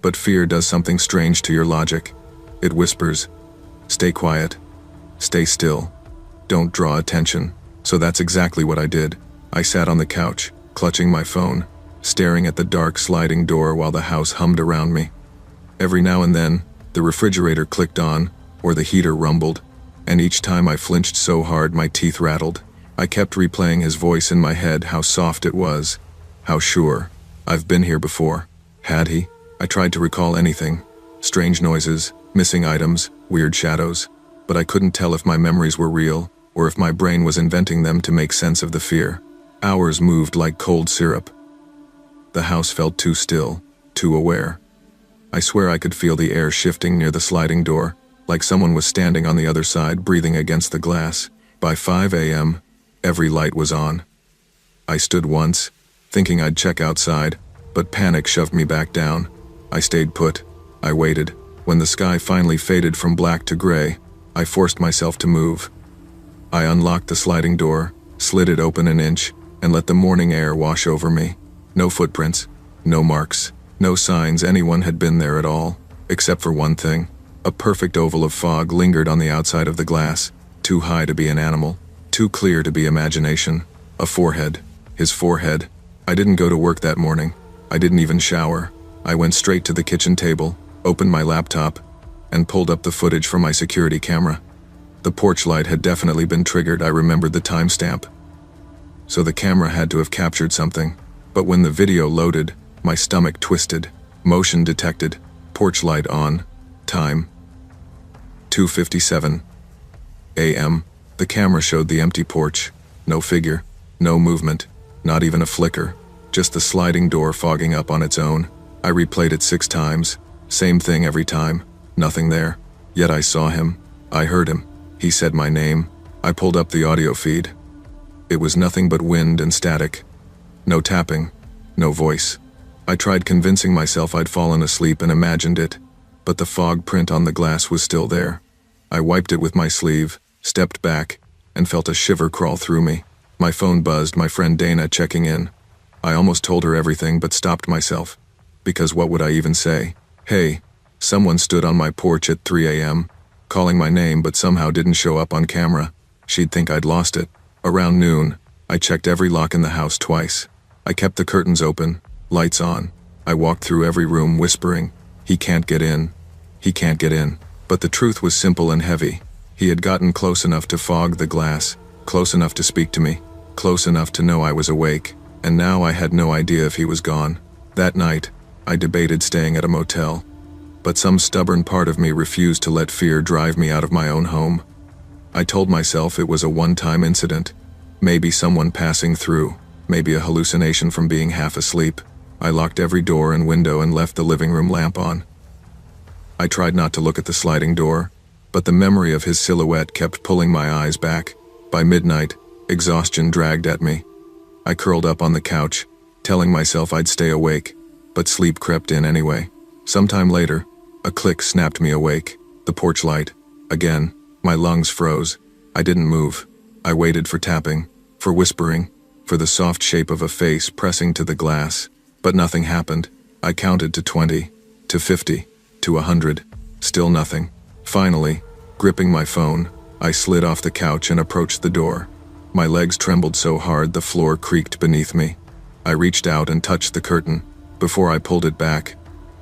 But fear does something strange to your logic. It whispers, "Stay quiet. Stay still. Don't draw attention." So that's exactly what I did. I sat on the couch, clutching my phone, staring at the dark sliding door while the house hummed around me. Every now and then, the refrigerator clicked on, or the heater rumbled, and each time I flinched so hard my teeth rattled. I kept replaying his voice in my head, how soft it was, how sure. I've been here before. Had he? I tried to recall anything. Strange noises, missing items, weird shadows. But I couldn't tell if my memories were real, or if my brain was inventing them to make sense of the fear. Hours moved like cold syrup. The house felt too still, too aware. I swear I could feel the air shifting near the sliding door, like someone was standing on the other side, breathing against the glass. By 5 a.m., every light was on. I stood once, thinking I'd check outside, but panic shoved me back down. I stayed put. I waited. When the sky finally faded from black to gray, I forced myself to move. I unlocked the sliding door, slid it open an inch, and let the morning air wash over me. No footprints, no marks, no signs anyone had been there at all, except for one thing. A perfect oval of fog lingered on the outside of the glass, too high to be an animal, too clear to be imagination. A forehead. His forehead. I didn't go to work that morning. I didn't even shower. I went straight to the kitchen table, opened my laptop, and pulled up the footage from my security camera. The porch light had definitely been triggered. I remembered the timestamp. So the camera had to have captured something. But when the video loaded, my stomach twisted. Motion detected. Porch light on. Time. 2:57 a.m. The camera showed the empty porch. No figure. No movement. Not even a flicker. Just the sliding door fogging up on its own. I replayed it 6 times. Same thing every time. Nothing there. Yet I saw him. I heard him. He said my name. I pulled up the audio feed. It was nothing but wind and static. No tapping. No voice. I tried convincing myself I'd fallen asleep and imagined it, but the fog print on the glass was still there. I wiped it with my sleeve, stepped back, and felt a shiver crawl through me. My phone buzzed, my friend Dana checking in. I almost told her everything but stopped myself. Because what would I even say? Hey, someone stood on my porch at 3 a.m., calling my name but somehow didn't show up on camera. She'd think I'd lost it. Around noon, I checked every lock in the house twice. I kept the curtains open, lights on. I walked through every room whispering, "He can't get in. He can't get in." But the truth was simple and heavy. He had gotten close enough to fog the glass, close enough to speak to me, close enough to know I was awake, and now I had no idea if he was gone. That night, I debated staying at a motel, but some stubborn part of me refused to let fear drive me out of my own home. I told myself it was a one-time incident, maybe someone passing through, maybe a hallucination from being half asleep. I locked every door and window and left the living room lamp on. I tried not to look at the sliding door, but the memory of his silhouette kept pulling my eyes back. By midnight, exhaustion dragged at me. I curled up on the couch, telling myself I'd stay awake, but sleep crept in anyway. Sometime later, a click snapped me awake. The porch light. Again, my lungs froze. I didn't move. I waited for tapping, for whispering, for the soft shape of a face pressing to the glass. But nothing happened. I counted to 20, to 50, to 100. Still nothing. Finally, gripping my phone, I slid off the couch and approached the door. My legs trembled so hard the floor creaked beneath me. I reached out and touched the curtain. Before I pulled it back,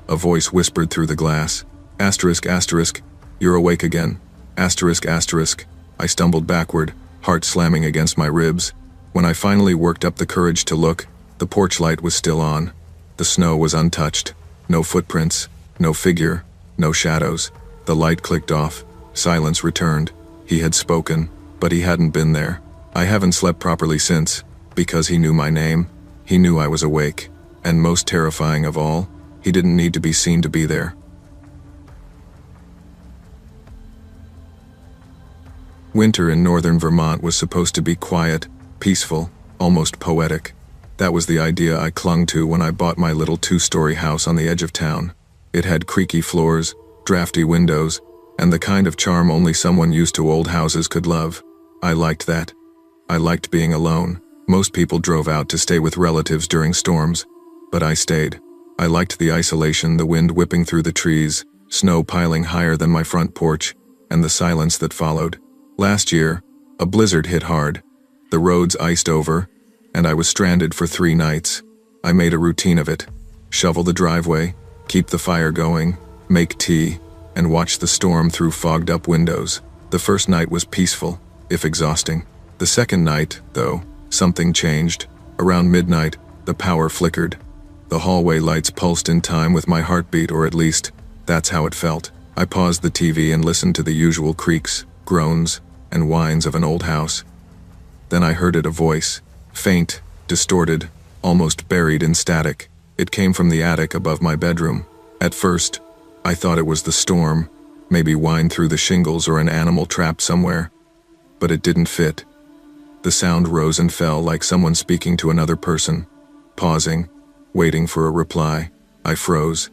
a voice whispered through the glass. Asterisk, asterisk, you're awake again. Asterisk, asterisk. I stumbled backward, heart slamming against my ribs. When I finally worked up the courage to look, the porch light was still on. The snow was untouched. No footprints, no figure, no shadows. The light clicked off. Silence returned. He had spoken, but he hadn't been there. I haven't slept properly since, because he knew my name. He knew I was awake. And most terrifying of all, he didn't need to be seen to be there. Winter in northern Vermont was supposed to be quiet, peaceful, almost poetic. That was the idea I clung to when I bought my little 2-story house on the edge of town. It had creaky floors, drafty windows, and the kind of charm only someone used to old houses could love. I liked that. I liked being alone. Most people drove out to stay with relatives during storms, but I stayed. I liked the isolation, the wind whipping through the trees, snow piling higher than my front porch, and the silence that followed. Last year, a blizzard hit hard. The roads iced over, and I was stranded for 3 nights. I made a routine of it. Shovel the driveway, keep the fire going, make tea, and watch the storm through fogged-up windows. The first night was peaceful, if exhausting. The second night, though, something changed. Around midnight, the power flickered. The hallway lights pulsed in time with my heartbeat, or at least, that's how it felt. I paused the TV and listened to the usual creaks, groans, and whines of an old house. Then I heard it, a voice. Faint, distorted, almost buried in static. It came from the attic above my bedroom. At first, I thought it was the storm, maybe whined through the shingles or an animal trapped somewhere. But it didn't fit. The sound rose and fell like someone speaking to another person, pausing, waiting for a reply. I froze.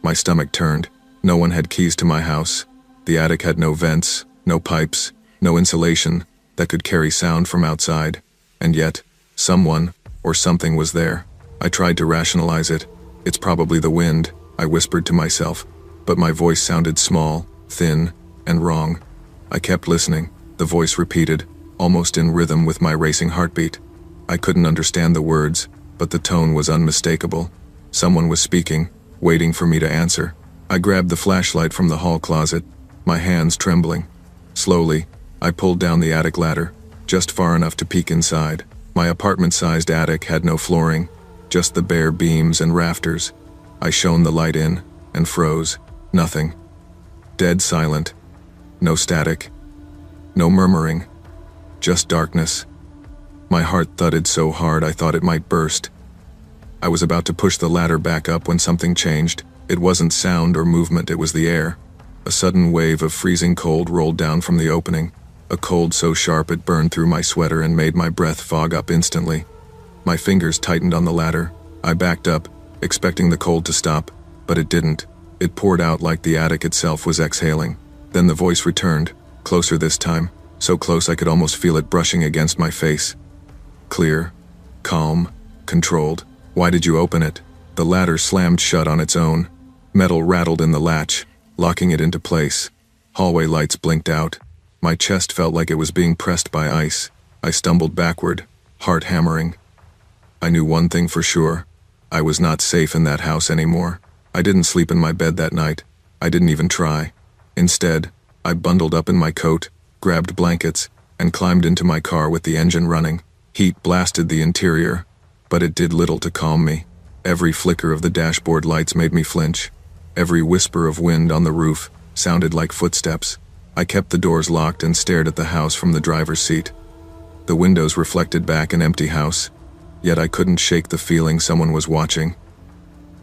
My stomach turned. No one had keys to my house. The attic had no vents, no pipes, no insulation that could carry sound from outside. And yet, someone or something was there. I tried to rationalize it. It's probably the wind, I whispered to myself, but my voice sounded small, thin, and wrong. I kept listening. The voice repeated, almost in rhythm with my racing heartbeat. I couldn't understand the words, but the tone was unmistakable. Someone was speaking, waiting for me to answer. I grabbed the flashlight from the hall closet, my hands trembling. Slowly, I pulled down the attic ladder, just far enough to peek inside. My apartment-sized attic had no flooring, just the bare beams and rafters. I shone the light in, and froze. Nothing. Dead silent. No static. No murmuring. Just darkness. My heart thudded so hard I thought it might burst. I was about to push the ladder back up when something changed. It wasn't sound or movement, it was the air. A sudden wave of freezing cold rolled down from the opening. A cold so sharp it burned through my sweater and made my breath fog up instantly. My fingers tightened on the ladder. I backed up, expecting the cold to stop, but it didn't. It poured out like the attic itself was exhaling. Then the voice returned, closer this time, so close I could almost feel it brushing against my face. Clear, calm, controlled. Why did you open it? The ladder slammed shut on its own. Metal rattled in the latch, locking it into place. Hallway lights blinked out. My chest felt like it was being pressed by ice. I stumbled backward, heart hammering. I knew one thing for sure. I was not safe in that house anymore. I didn't sleep in my bed that night. I didn't even try. Instead, I bundled up in my coat, grabbed blankets, and climbed into my car with the engine running. Heat blasted the interior, but it did little to calm me. Every flicker of the dashboard lights made me flinch. Every whisper of wind on the roof sounded like footsteps. I kept the doors locked and stared at the house from the driver's seat. The windows reflected back an empty house, yet I couldn't shake the feeling someone was watching.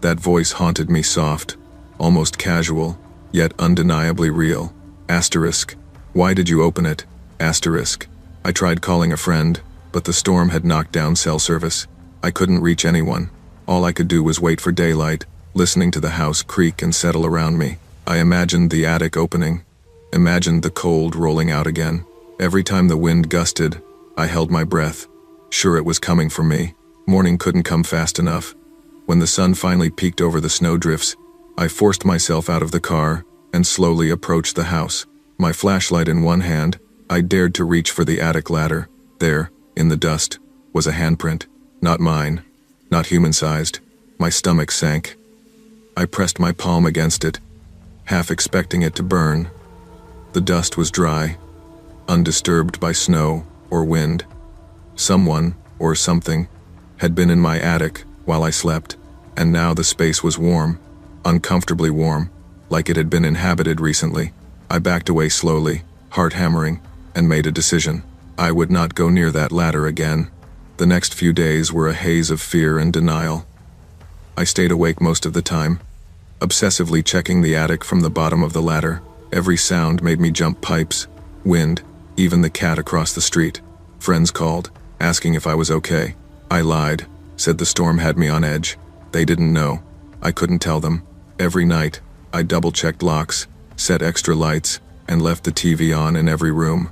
That voice haunted me, soft, almost casual, yet undeniably real. Asterisk. Why did you open it? Asterisk. I tried calling a friend, but the storm had knocked down cell service. I couldn't reach anyone. All I could do was wait for daylight, listening to the house creak and settle around me. I imagined the attic opening, imagined the cold rolling out again. Every time the wind gusted, I held my breath, sure it was coming for me. Morning couldn't come fast enough. When the sun finally peeked over the snowdrifts, I forced myself out of the car and slowly approached the house, my flashlight in one hand, I dared to reach for the attic ladder. There, in the dust, was a handprint. Not mine, not human-sized. My stomach sank. I pressed my palm against it, half expecting it to burn. The dust was dry, undisturbed by snow or wind. Someone, or something, had been in my attic while I slept, and now the space was warm, uncomfortably warm, like it had been inhabited recently. I backed away slowly, heart hammering, and made a decision. I would not go near that ladder again. The next few days were a haze of fear and denial. I stayed awake most of the time, obsessively checking the attic from the bottom of the ladder. Every sound made me jump pipes, wind, even the cat across the street. Friends called, asking if I was okay. I lied, said the storm had me on edge. They didn't know. I couldn't tell them. Every night, I double-checked locks, set extra lights, and left the TV on in every room.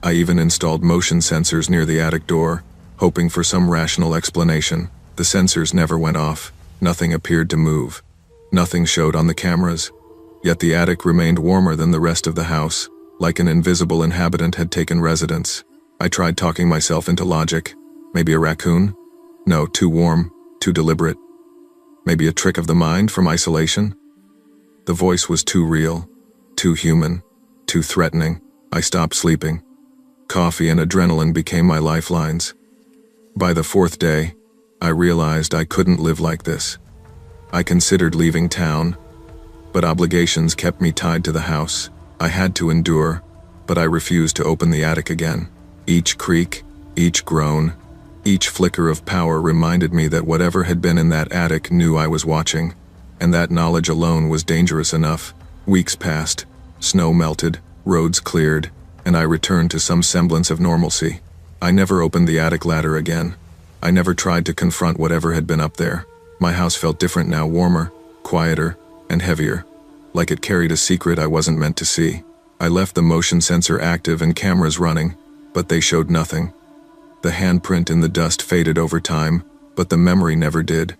I even installed motion sensors near the attic door, hoping for some rational explanation. The sensors never went off. Nothing appeared to move. Nothing showed on the cameras. Yet the attic remained warmer than the rest of the house, like an invisible inhabitant had taken residence. I tried talking myself into logic. Maybe a raccoon? No, too warm, too deliberate. Maybe a trick of the mind from isolation? The voice was too real, too human, too threatening. I stopped sleeping. Coffee and adrenaline became my lifelines. By the fourth day, I realized I couldn't live like this. I considered leaving town, but obligations kept me tied to the house. I had to endure, but I refused to open the attic again. Each creak, each groan, each flicker of power reminded me that whatever had been in that attic knew I was watching, and that knowledge alone was dangerous enough. Weeks passed, snow melted, roads cleared, and I returned to some semblance of normalcy. I never opened the attic ladder again. I never tried to confront whatever had been up there. My house felt different now, warmer, quieter, and heavier, like it carried a secret I wasn't meant to see. I left the motion sensor active and cameras running, but they showed nothing. The handprint in the dust faded over time, but the memory never did.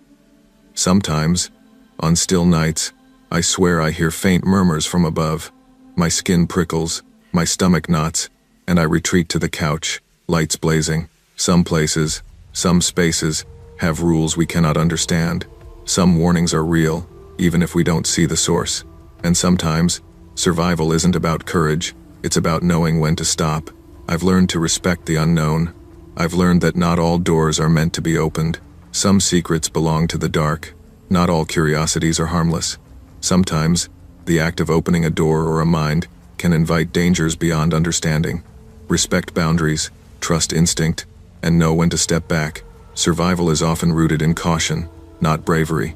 Sometimes, on still nights, I swear I hear faint murmurs from above. My skin prickles, my stomach knots, and I retreat to the couch, lights blazing. Some places, some spaces, have rules we cannot understand. Some warnings are real, even if we don't see the source. And sometimes, survival isn't about courage, it's about knowing when to stop. I've learned to respect the unknown. I've learned that not all doors are meant to be opened. Some secrets belong to the dark. Not all curiosities are harmless. Sometimes, the act of opening a door or a mind can invite dangers beyond understanding. Respect boundaries, trust instinct, and know when to step back. Survival is often rooted in caution, not bravery.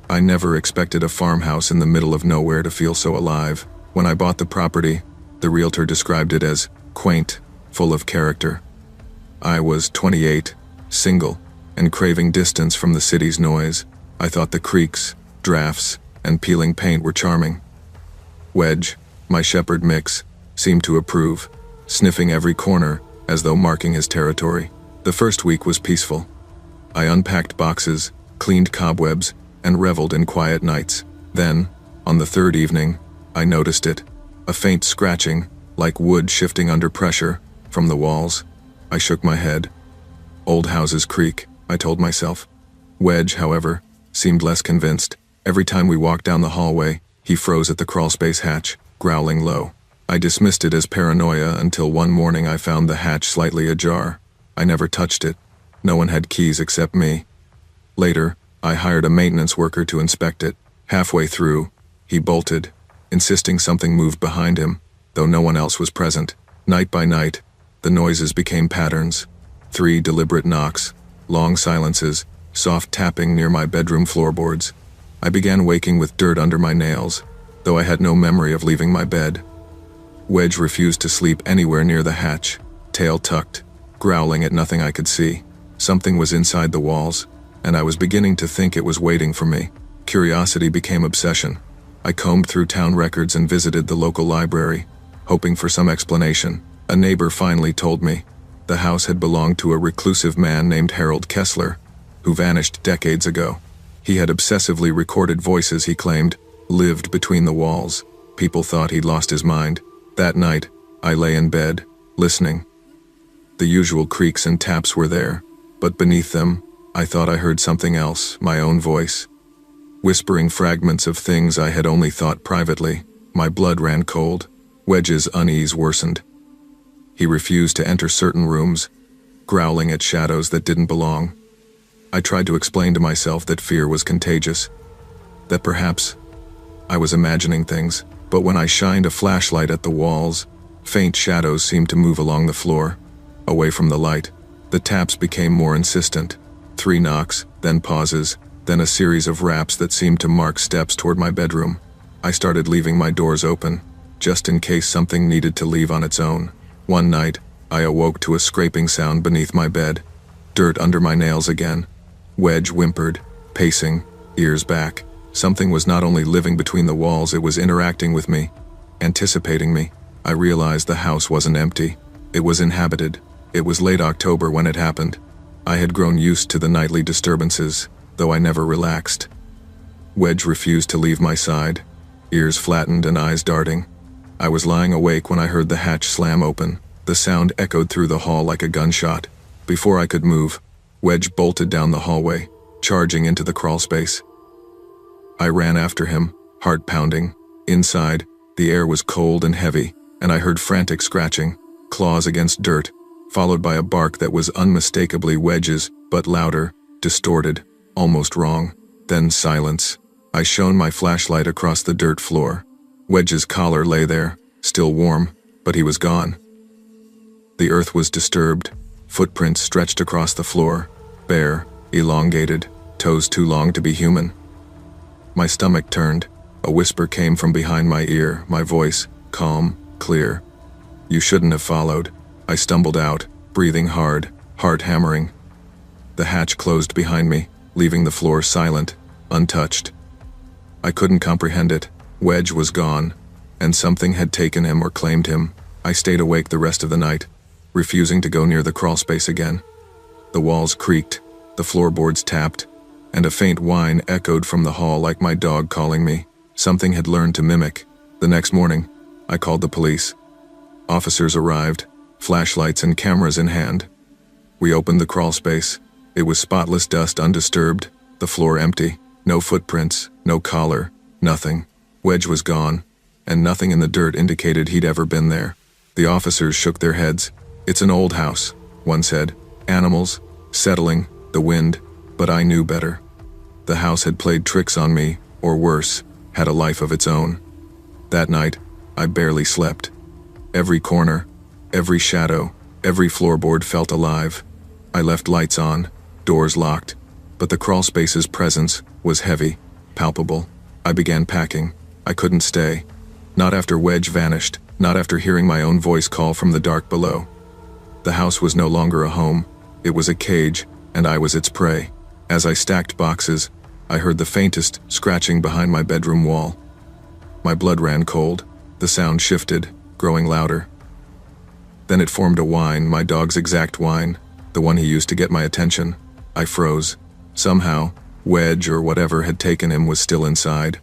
I never expected a farmhouse in the middle of nowhere to feel so alive. When I bought the property, the realtor described it as quaint, full of character. I was 28, single, and craving distance from the city's noise. I thought the creaks, drafts, and peeling paint were charming. Wedge, my shepherd mix, seemed to approve, sniffing every corner as though marking his territory. The first week was peaceful. I unpacked boxes, cleaned cobwebs, and reveled in quiet nights. Then, on the third evening, I noticed it, a faint scratching, like wood shifting under pressure, from the walls. I shook my head. Old houses creak, I told myself. Wedge, however, seemed less convinced. Every time we walked down the hallway, he froze at the crawlspace hatch, growling low. I dismissed it as paranoia until one morning I found the hatch slightly ajar. I never touched it. No one had keys except me. Later, I hired a maintenance worker to inspect it. Halfway through, he bolted, insisting something moved behind him, though no one else was present. Night by night, the noises became patterns. 3 deliberate knocks, long silences, soft tapping near my bedroom floorboards. I began waking with dirt under my nails, though I had no memory of leaving my bed. Wedge refused to sleep anywhere near the hatch, tail tucked, growling at nothing I could see. Something was inside the walls, and I was beginning to think it was waiting for me. Curiosity became obsession. I combed through town records and visited the local library, hoping for some explanation. A neighbor finally told me the house had belonged to a reclusive man named Harold Kessler, who vanished decades ago. He had obsessively recorded voices he claimed lived between the walls, People thought he'd lost his mind. That night, I lay in bed, listening. The usual creaks and taps were there, but beneath them, I thought I heard something else, my own voice. Whispering fragments of things I had only thought privately. My blood ran cold. Wedge's unease worsened. He refused to enter certain rooms, growling at shadows that didn't belong. I tried to explain to myself that fear was contagious, that perhaps I was imagining things, but when I shined a flashlight at the walls, faint shadows seemed to move along the floor, away from the light. The taps became more insistent. 3 knocks, then pauses, then a series of raps that seemed to mark steps toward my bedroom. I started leaving my doors open, just in case something needed to leave on its own. One night, I awoke to a scraping sound beneath my bed. Dirt under my nails again. Wedge whimpered, pacing, ears back. Something was not only living between the walls, it was interacting with me, anticipating me. I realized the house wasn't empty. It was inhabited. It was late October when it happened. I had grown used to the nightly disturbances, though I never relaxed. Wedge refused to leave my side, ears flattened and eyes darting. I was lying awake when I heard the hatch slam open. The sound echoed through the hall like a gunshot. Before I could move, Wedge bolted down the hallway, charging into the crawlspace. I ran after him, heart pounding. Inside, the air was cold and heavy, and I heard frantic scratching, claws against dirt, followed by a bark that was unmistakably Wedge's, but louder, distorted, almost wrong. Then silence. I shone my flashlight across the dirt floor. Wedge's collar lay there, still warm, but he was gone. The earth was disturbed. Footprints stretched across the floor, bare, elongated, toes too long to be human. My stomach turned. A whisper came from behind my ear, my voice, calm, clear. "You shouldn't have followed." I stumbled out, breathing hard, heart hammering. The hatch closed behind me, leaving the floor silent, untouched. I couldn't comprehend it. Wedge was gone, and something had taken him or claimed him. I stayed awake the rest of the night, refusing to go near the crawlspace again. The walls creaked, the floorboards tapped, and a faint whine echoed from the hall like my dog calling me. Something had learned to mimic. The next morning, I called the police. Officers arrived, flashlights and cameras in hand. We opened the crawlspace. It was spotless dust, undisturbed, the floor empty, no footprints, no collar, nothing. Wedge was gone, and nothing in the dirt indicated he'd ever been there. The officers shook their heads. "It's an old house," one said. "Animals, settling, the wind," but I knew better. The house had played tricks on me, or worse, had a life of its own. That night, I barely slept. Every corner, every shadow, every floorboard felt alive. I left lights on, doors locked, but the crawlspace's presence was heavy, palpable. I began packing. I couldn't stay. Not after Wedge vanished, not after hearing my own voice call from the dark below. The house was no longer a home. It was a cage, and I was its prey. As I stacked boxes, I heard the faintest scratching behind my bedroom wall. My blood ran cold. The sound shifted, growing louder. Then it formed a whine, my dog's exact whine, the one he used to get my attention. I froze. Somehow, Wedge or whatever had taken him was still inside,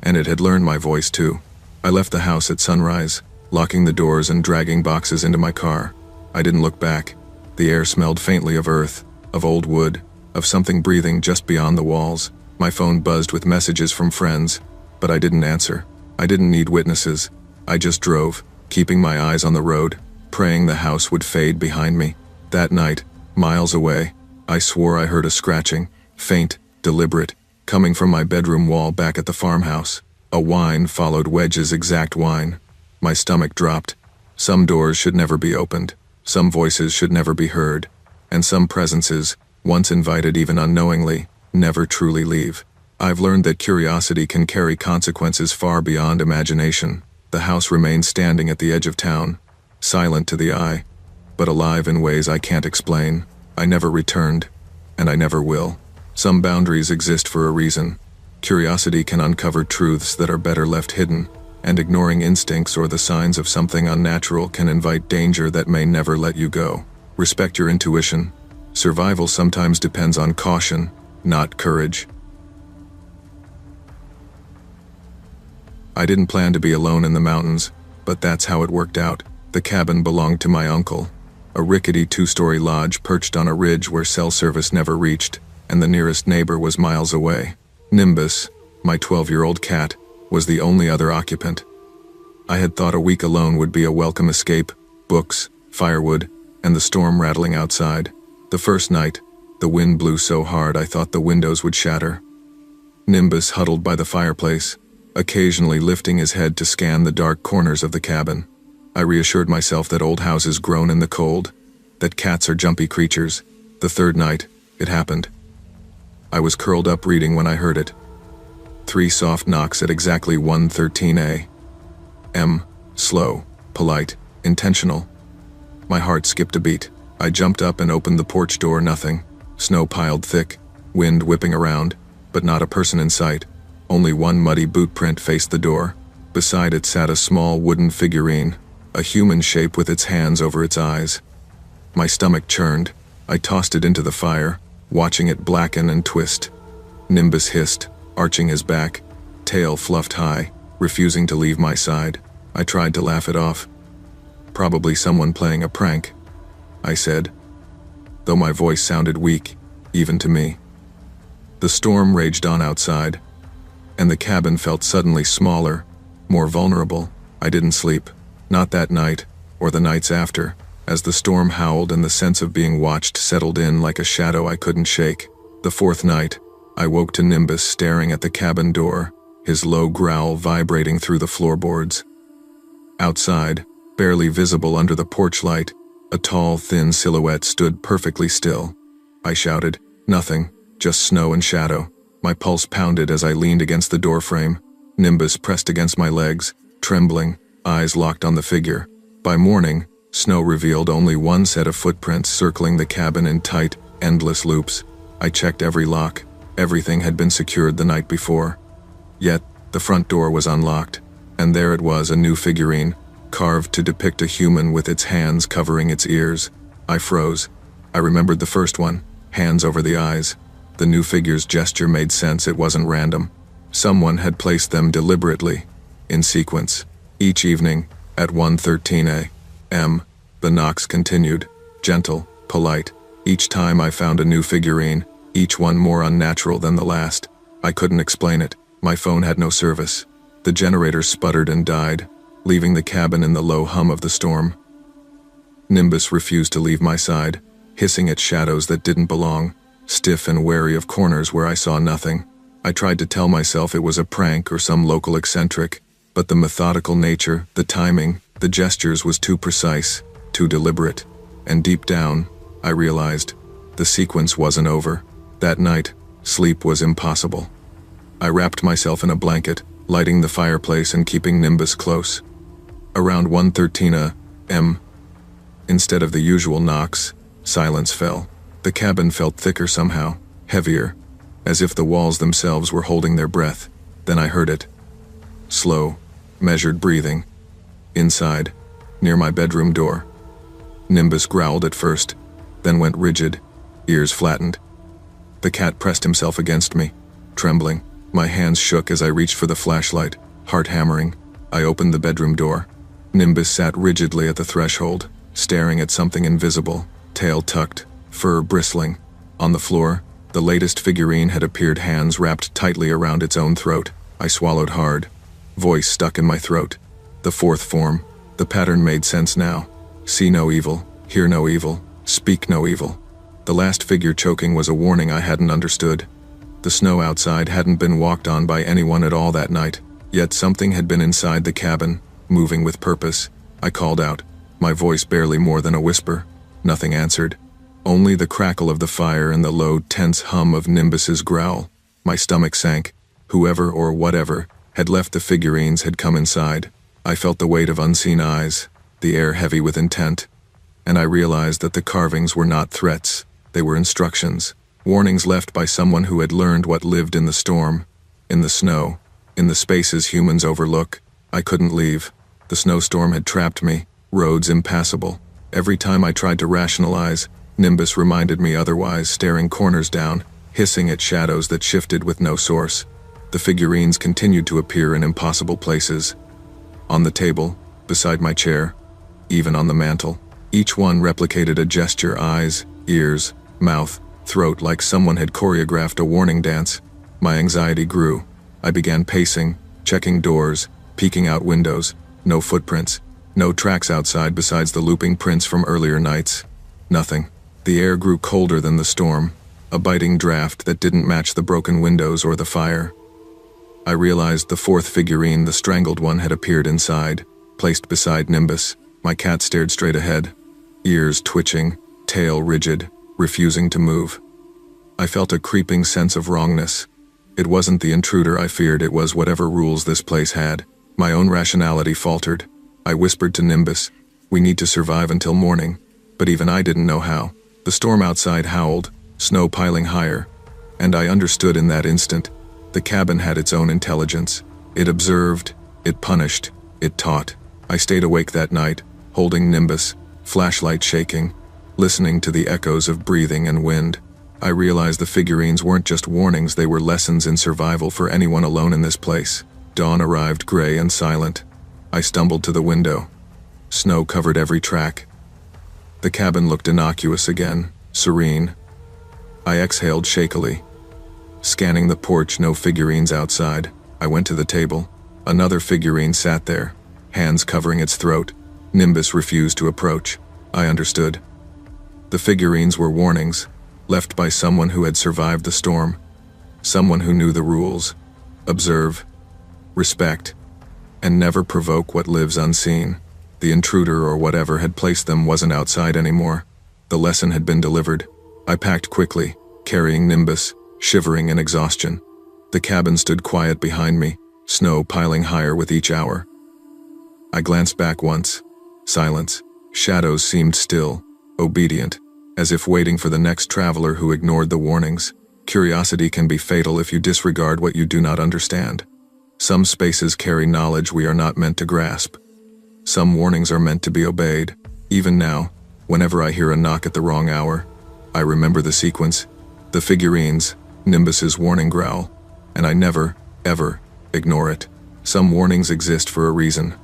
and it had learned my voice too. I left the house at sunrise, locking the doors and dragging boxes into my car. I didn't look back. The air smelled faintly of earth, of old wood, of something breathing just beyond the walls. My phone buzzed with messages from friends, but I didn't answer. I didn't need witnesses. I just drove, keeping my eyes on the road, praying the house would fade behind me. That night, miles away, I swore I heard a scratching, faint, deliberate, coming from my bedroom wall back at the farmhouse. A whine followed Wedge's exact whine. My stomach dropped. Some doors should never be opened. Some voices should never be heard. And some presences, once invited even unknowingly, never truly leave. I've learned that curiosity can carry consequences far beyond imagination. The house remained standing at the edge of town, silent to the eye, but alive in ways I can't explain. I never returned, and I never will. Some boundaries exist for a reason. Curiosity can uncover truths that are better left hidden, and ignoring instincts or the signs of something unnatural can invite danger that may never let you go. Respect your intuition. Survival sometimes depends on caution, not courage. I didn't plan to be alone in the mountains, but that's how it worked out. The cabin belonged to my uncle, a rickety two-story lodge perched on a ridge where cell service never reached, and the nearest neighbor was miles away. Nimbus, my 12-year-old cat, was the only other occupant. I had thought a week alone would be a welcome escape, books, firewood, and the storm rattling outside. The first night, the wind blew so hard I thought the windows would shatter. Nimbus huddled by the fireplace, occasionally lifting his head to scan the dark corners of the cabin. I reassured myself that old houses groan in the cold, that cats are jumpy creatures. The third night, it happened. I was curled up reading when I heard it. 3 soft knocks at exactly 1:13 a.m. Slow, polite, intentional. My heart skipped a beat. I jumped up and opened the porch door. Nothing. Snow piled thick, wind whipping around, but not a person in sight. Only one muddy boot print faced the door. Beside it sat a small wooden figurine, a human shape with its hands over its eyes. My stomach churned. I tossed it into the fire, watching it blacken and twist. Nimbus hissed, arching his back, tail fluffed high, refusing to leave my side. I tried to laugh it off. Probably someone playing a prank, I said, though my voice sounded weak, even to me. The storm raged on outside, and the cabin felt suddenly smaller, more vulnerable. I didn't sleep, not that night, or the nights after, as the storm howled and the sense of being watched settled in like a shadow I couldn't shake. The fourth night, I woke to Nimbus staring at the cabin door, his low growl vibrating through the floorboards. Outside, barely visible under the porch light, a tall, thin silhouette stood perfectly still. I shouted, "Nothing, just snow and shadow." My pulse pounded as I leaned against the doorframe. Nimbus pressed against my legs, trembling, eyes locked on the figure. By morning, snow revealed only one set of footprints circling the cabin in tight, endless loops. I checked every lock. Everything had been secured the night before. Yet, the front door was unlocked, and there it was, a new figurine, carved to depict a human with its hands covering its ears. I froze. I remembered the first one, hands over the eyes. The new figure's gesture made sense. It wasn't random. Someone had placed them deliberately, in sequence. Each evening, at 1:13 a.m., the knocks continued, gentle, polite. Each time I found a new figurine, each one more unnatural than the last. I couldn't explain it. My phone had no service. The generator sputtered and died, leaving the cabin in the low hum of the storm. Nimbus refused to leave my side, hissing at shadows that didn't belong, stiff and wary of corners where I saw nothing. I tried to tell myself it was a prank or some local eccentric, but the methodical nature, the timing, the gestures was too precise, too deliberate. And deep down, I realized, the sequence wasn't over. That night, sleep was impossible. I wrapped myself in a blanket, lighting the fireplace and keeping Nimbus close. Around 1:13 a.m., instead of the usual knocks, silence fell. The cabin felt thicker somehow, heavier, as if the walls themselves were holding their breath. Then I heard it. Slow, measured breathing. Inside, near my bedroom door. Nimbus growled at first, then went rigid, ears flattened. The cat pressed himself against me, trembling. My hands shook as I reached for the flashlight, heart hammering. I opened the bedroom door. Nimbus sat rigidly at the threshold, staring at something invisible, tail tucked, fur bristling. On the floor, the latest figurine had appeared, hands wrapped tightly around its own throat. I swallowed hard, voice stuck in my throat. The fourth form. The pattern made sense now. See no evil, hear no evil, speak no evil. The last figure choking was a warning I hadn't understood. The snow outside hadn't been walked on by anyone at all that night, yet something had been inside the cabin, moving with purpose. I called out, my voice barely more than a whisper. Nothing answered. Only the crackle of the fire and the low, tense hum of Nimbus's growl. My stomach sank. Whoever or whatever had left the figurines had come inside. I felt the weight of unseen eyes, the air heavy with intent, and I realized that the carvings were not threats. They were instructions, warnings left by someone who had learned what lived in the storm, in the snow, in the spaces humans overlook. I couldn't leave. The snowstorm had trapped me, roads impassable. Every time I tried to rationalize, Nimbus reminded me otherwise, staring corners down, hissing at shadows that shifted with no source. The figurines continued to appear in impossible places. On the table, beside my chair, even on the mantel. Each one replicated a gesture: eyes, ears, mouth, throat, like someone had choreographed a warning dance. My anxiety grew. I began pacing, checking doors, peeking out windows. No footprints. No tracks outside besides the looping prints from earlier nights. Nothing. The air grew colder than the storm, a biting draft that didn't match the broken windows or the fire. I realized the fourth figurine, the strangled one, had appeared inside, placed beside Nimbus. My cat stared straight ahead, ears twitching, tail rigid, refusing to move. I felt a creeping sense of wrongness. It wasn't the intruder I feared, it was whatever rules this place had. My own rationality faltered. I whispered to Nimbus, "We need to survive until morning." But even I didn't know how. The storm outside howled, snow piling higher, and I understood in that instant. The cabin had its own intelligence. It observed, it punished, it taught. I stayed awake that night, holding Nimbus, flashlight shaking, listening to the echoes of breathing and wind. I realized the figurines weren't just warnings, they were lessons in survival for anyone alone in this place. Dawn arrived, gray and silent. I stumbled to the window. Snow covered every track. The cabin looked innocuous again, serene. I exhaled shakily. Scanning the porch, no figurines outside. I went to the table. Another figurine sat there, hands covering its throat. Nimbus refused to approach. I understood. The figurines were warnings, left by someone who had survived the storm. Someone who knew the rules. Observe, respect, and never provoke what lives unseen. The intruder or whatever had placed them wasn't outside anymore. The lesson had been delivered. I packed quickly, carrying Nimbus, shivering in exhaustion. The cabin stood quiet behind me, snow piling higher with each hour. I glanced back once. Silence. Shadows seemed still, obedient, as if waiting for the next traveler who ignored the warnings. Curiosity can be fatal if you disregard what you do not understand. Some spaces carry knowledge we are not meant to grasp. Some warnings are meant to be obeyed. Even now, whenever I hear a knock at the wrong hour, I remember the sequence, the figurines, Nimbus's warning growl, and I never, ever, ignore it. Some warnings exist for a reason.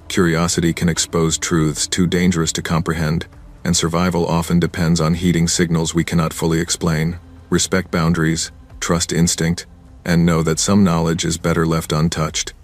Curiosity can expose truths too dangerous to comprehend, and survival often depends on heeding signals we cannot fully explain. Respect boundaries, trust instinct, and know that some knowledge is better left untouched.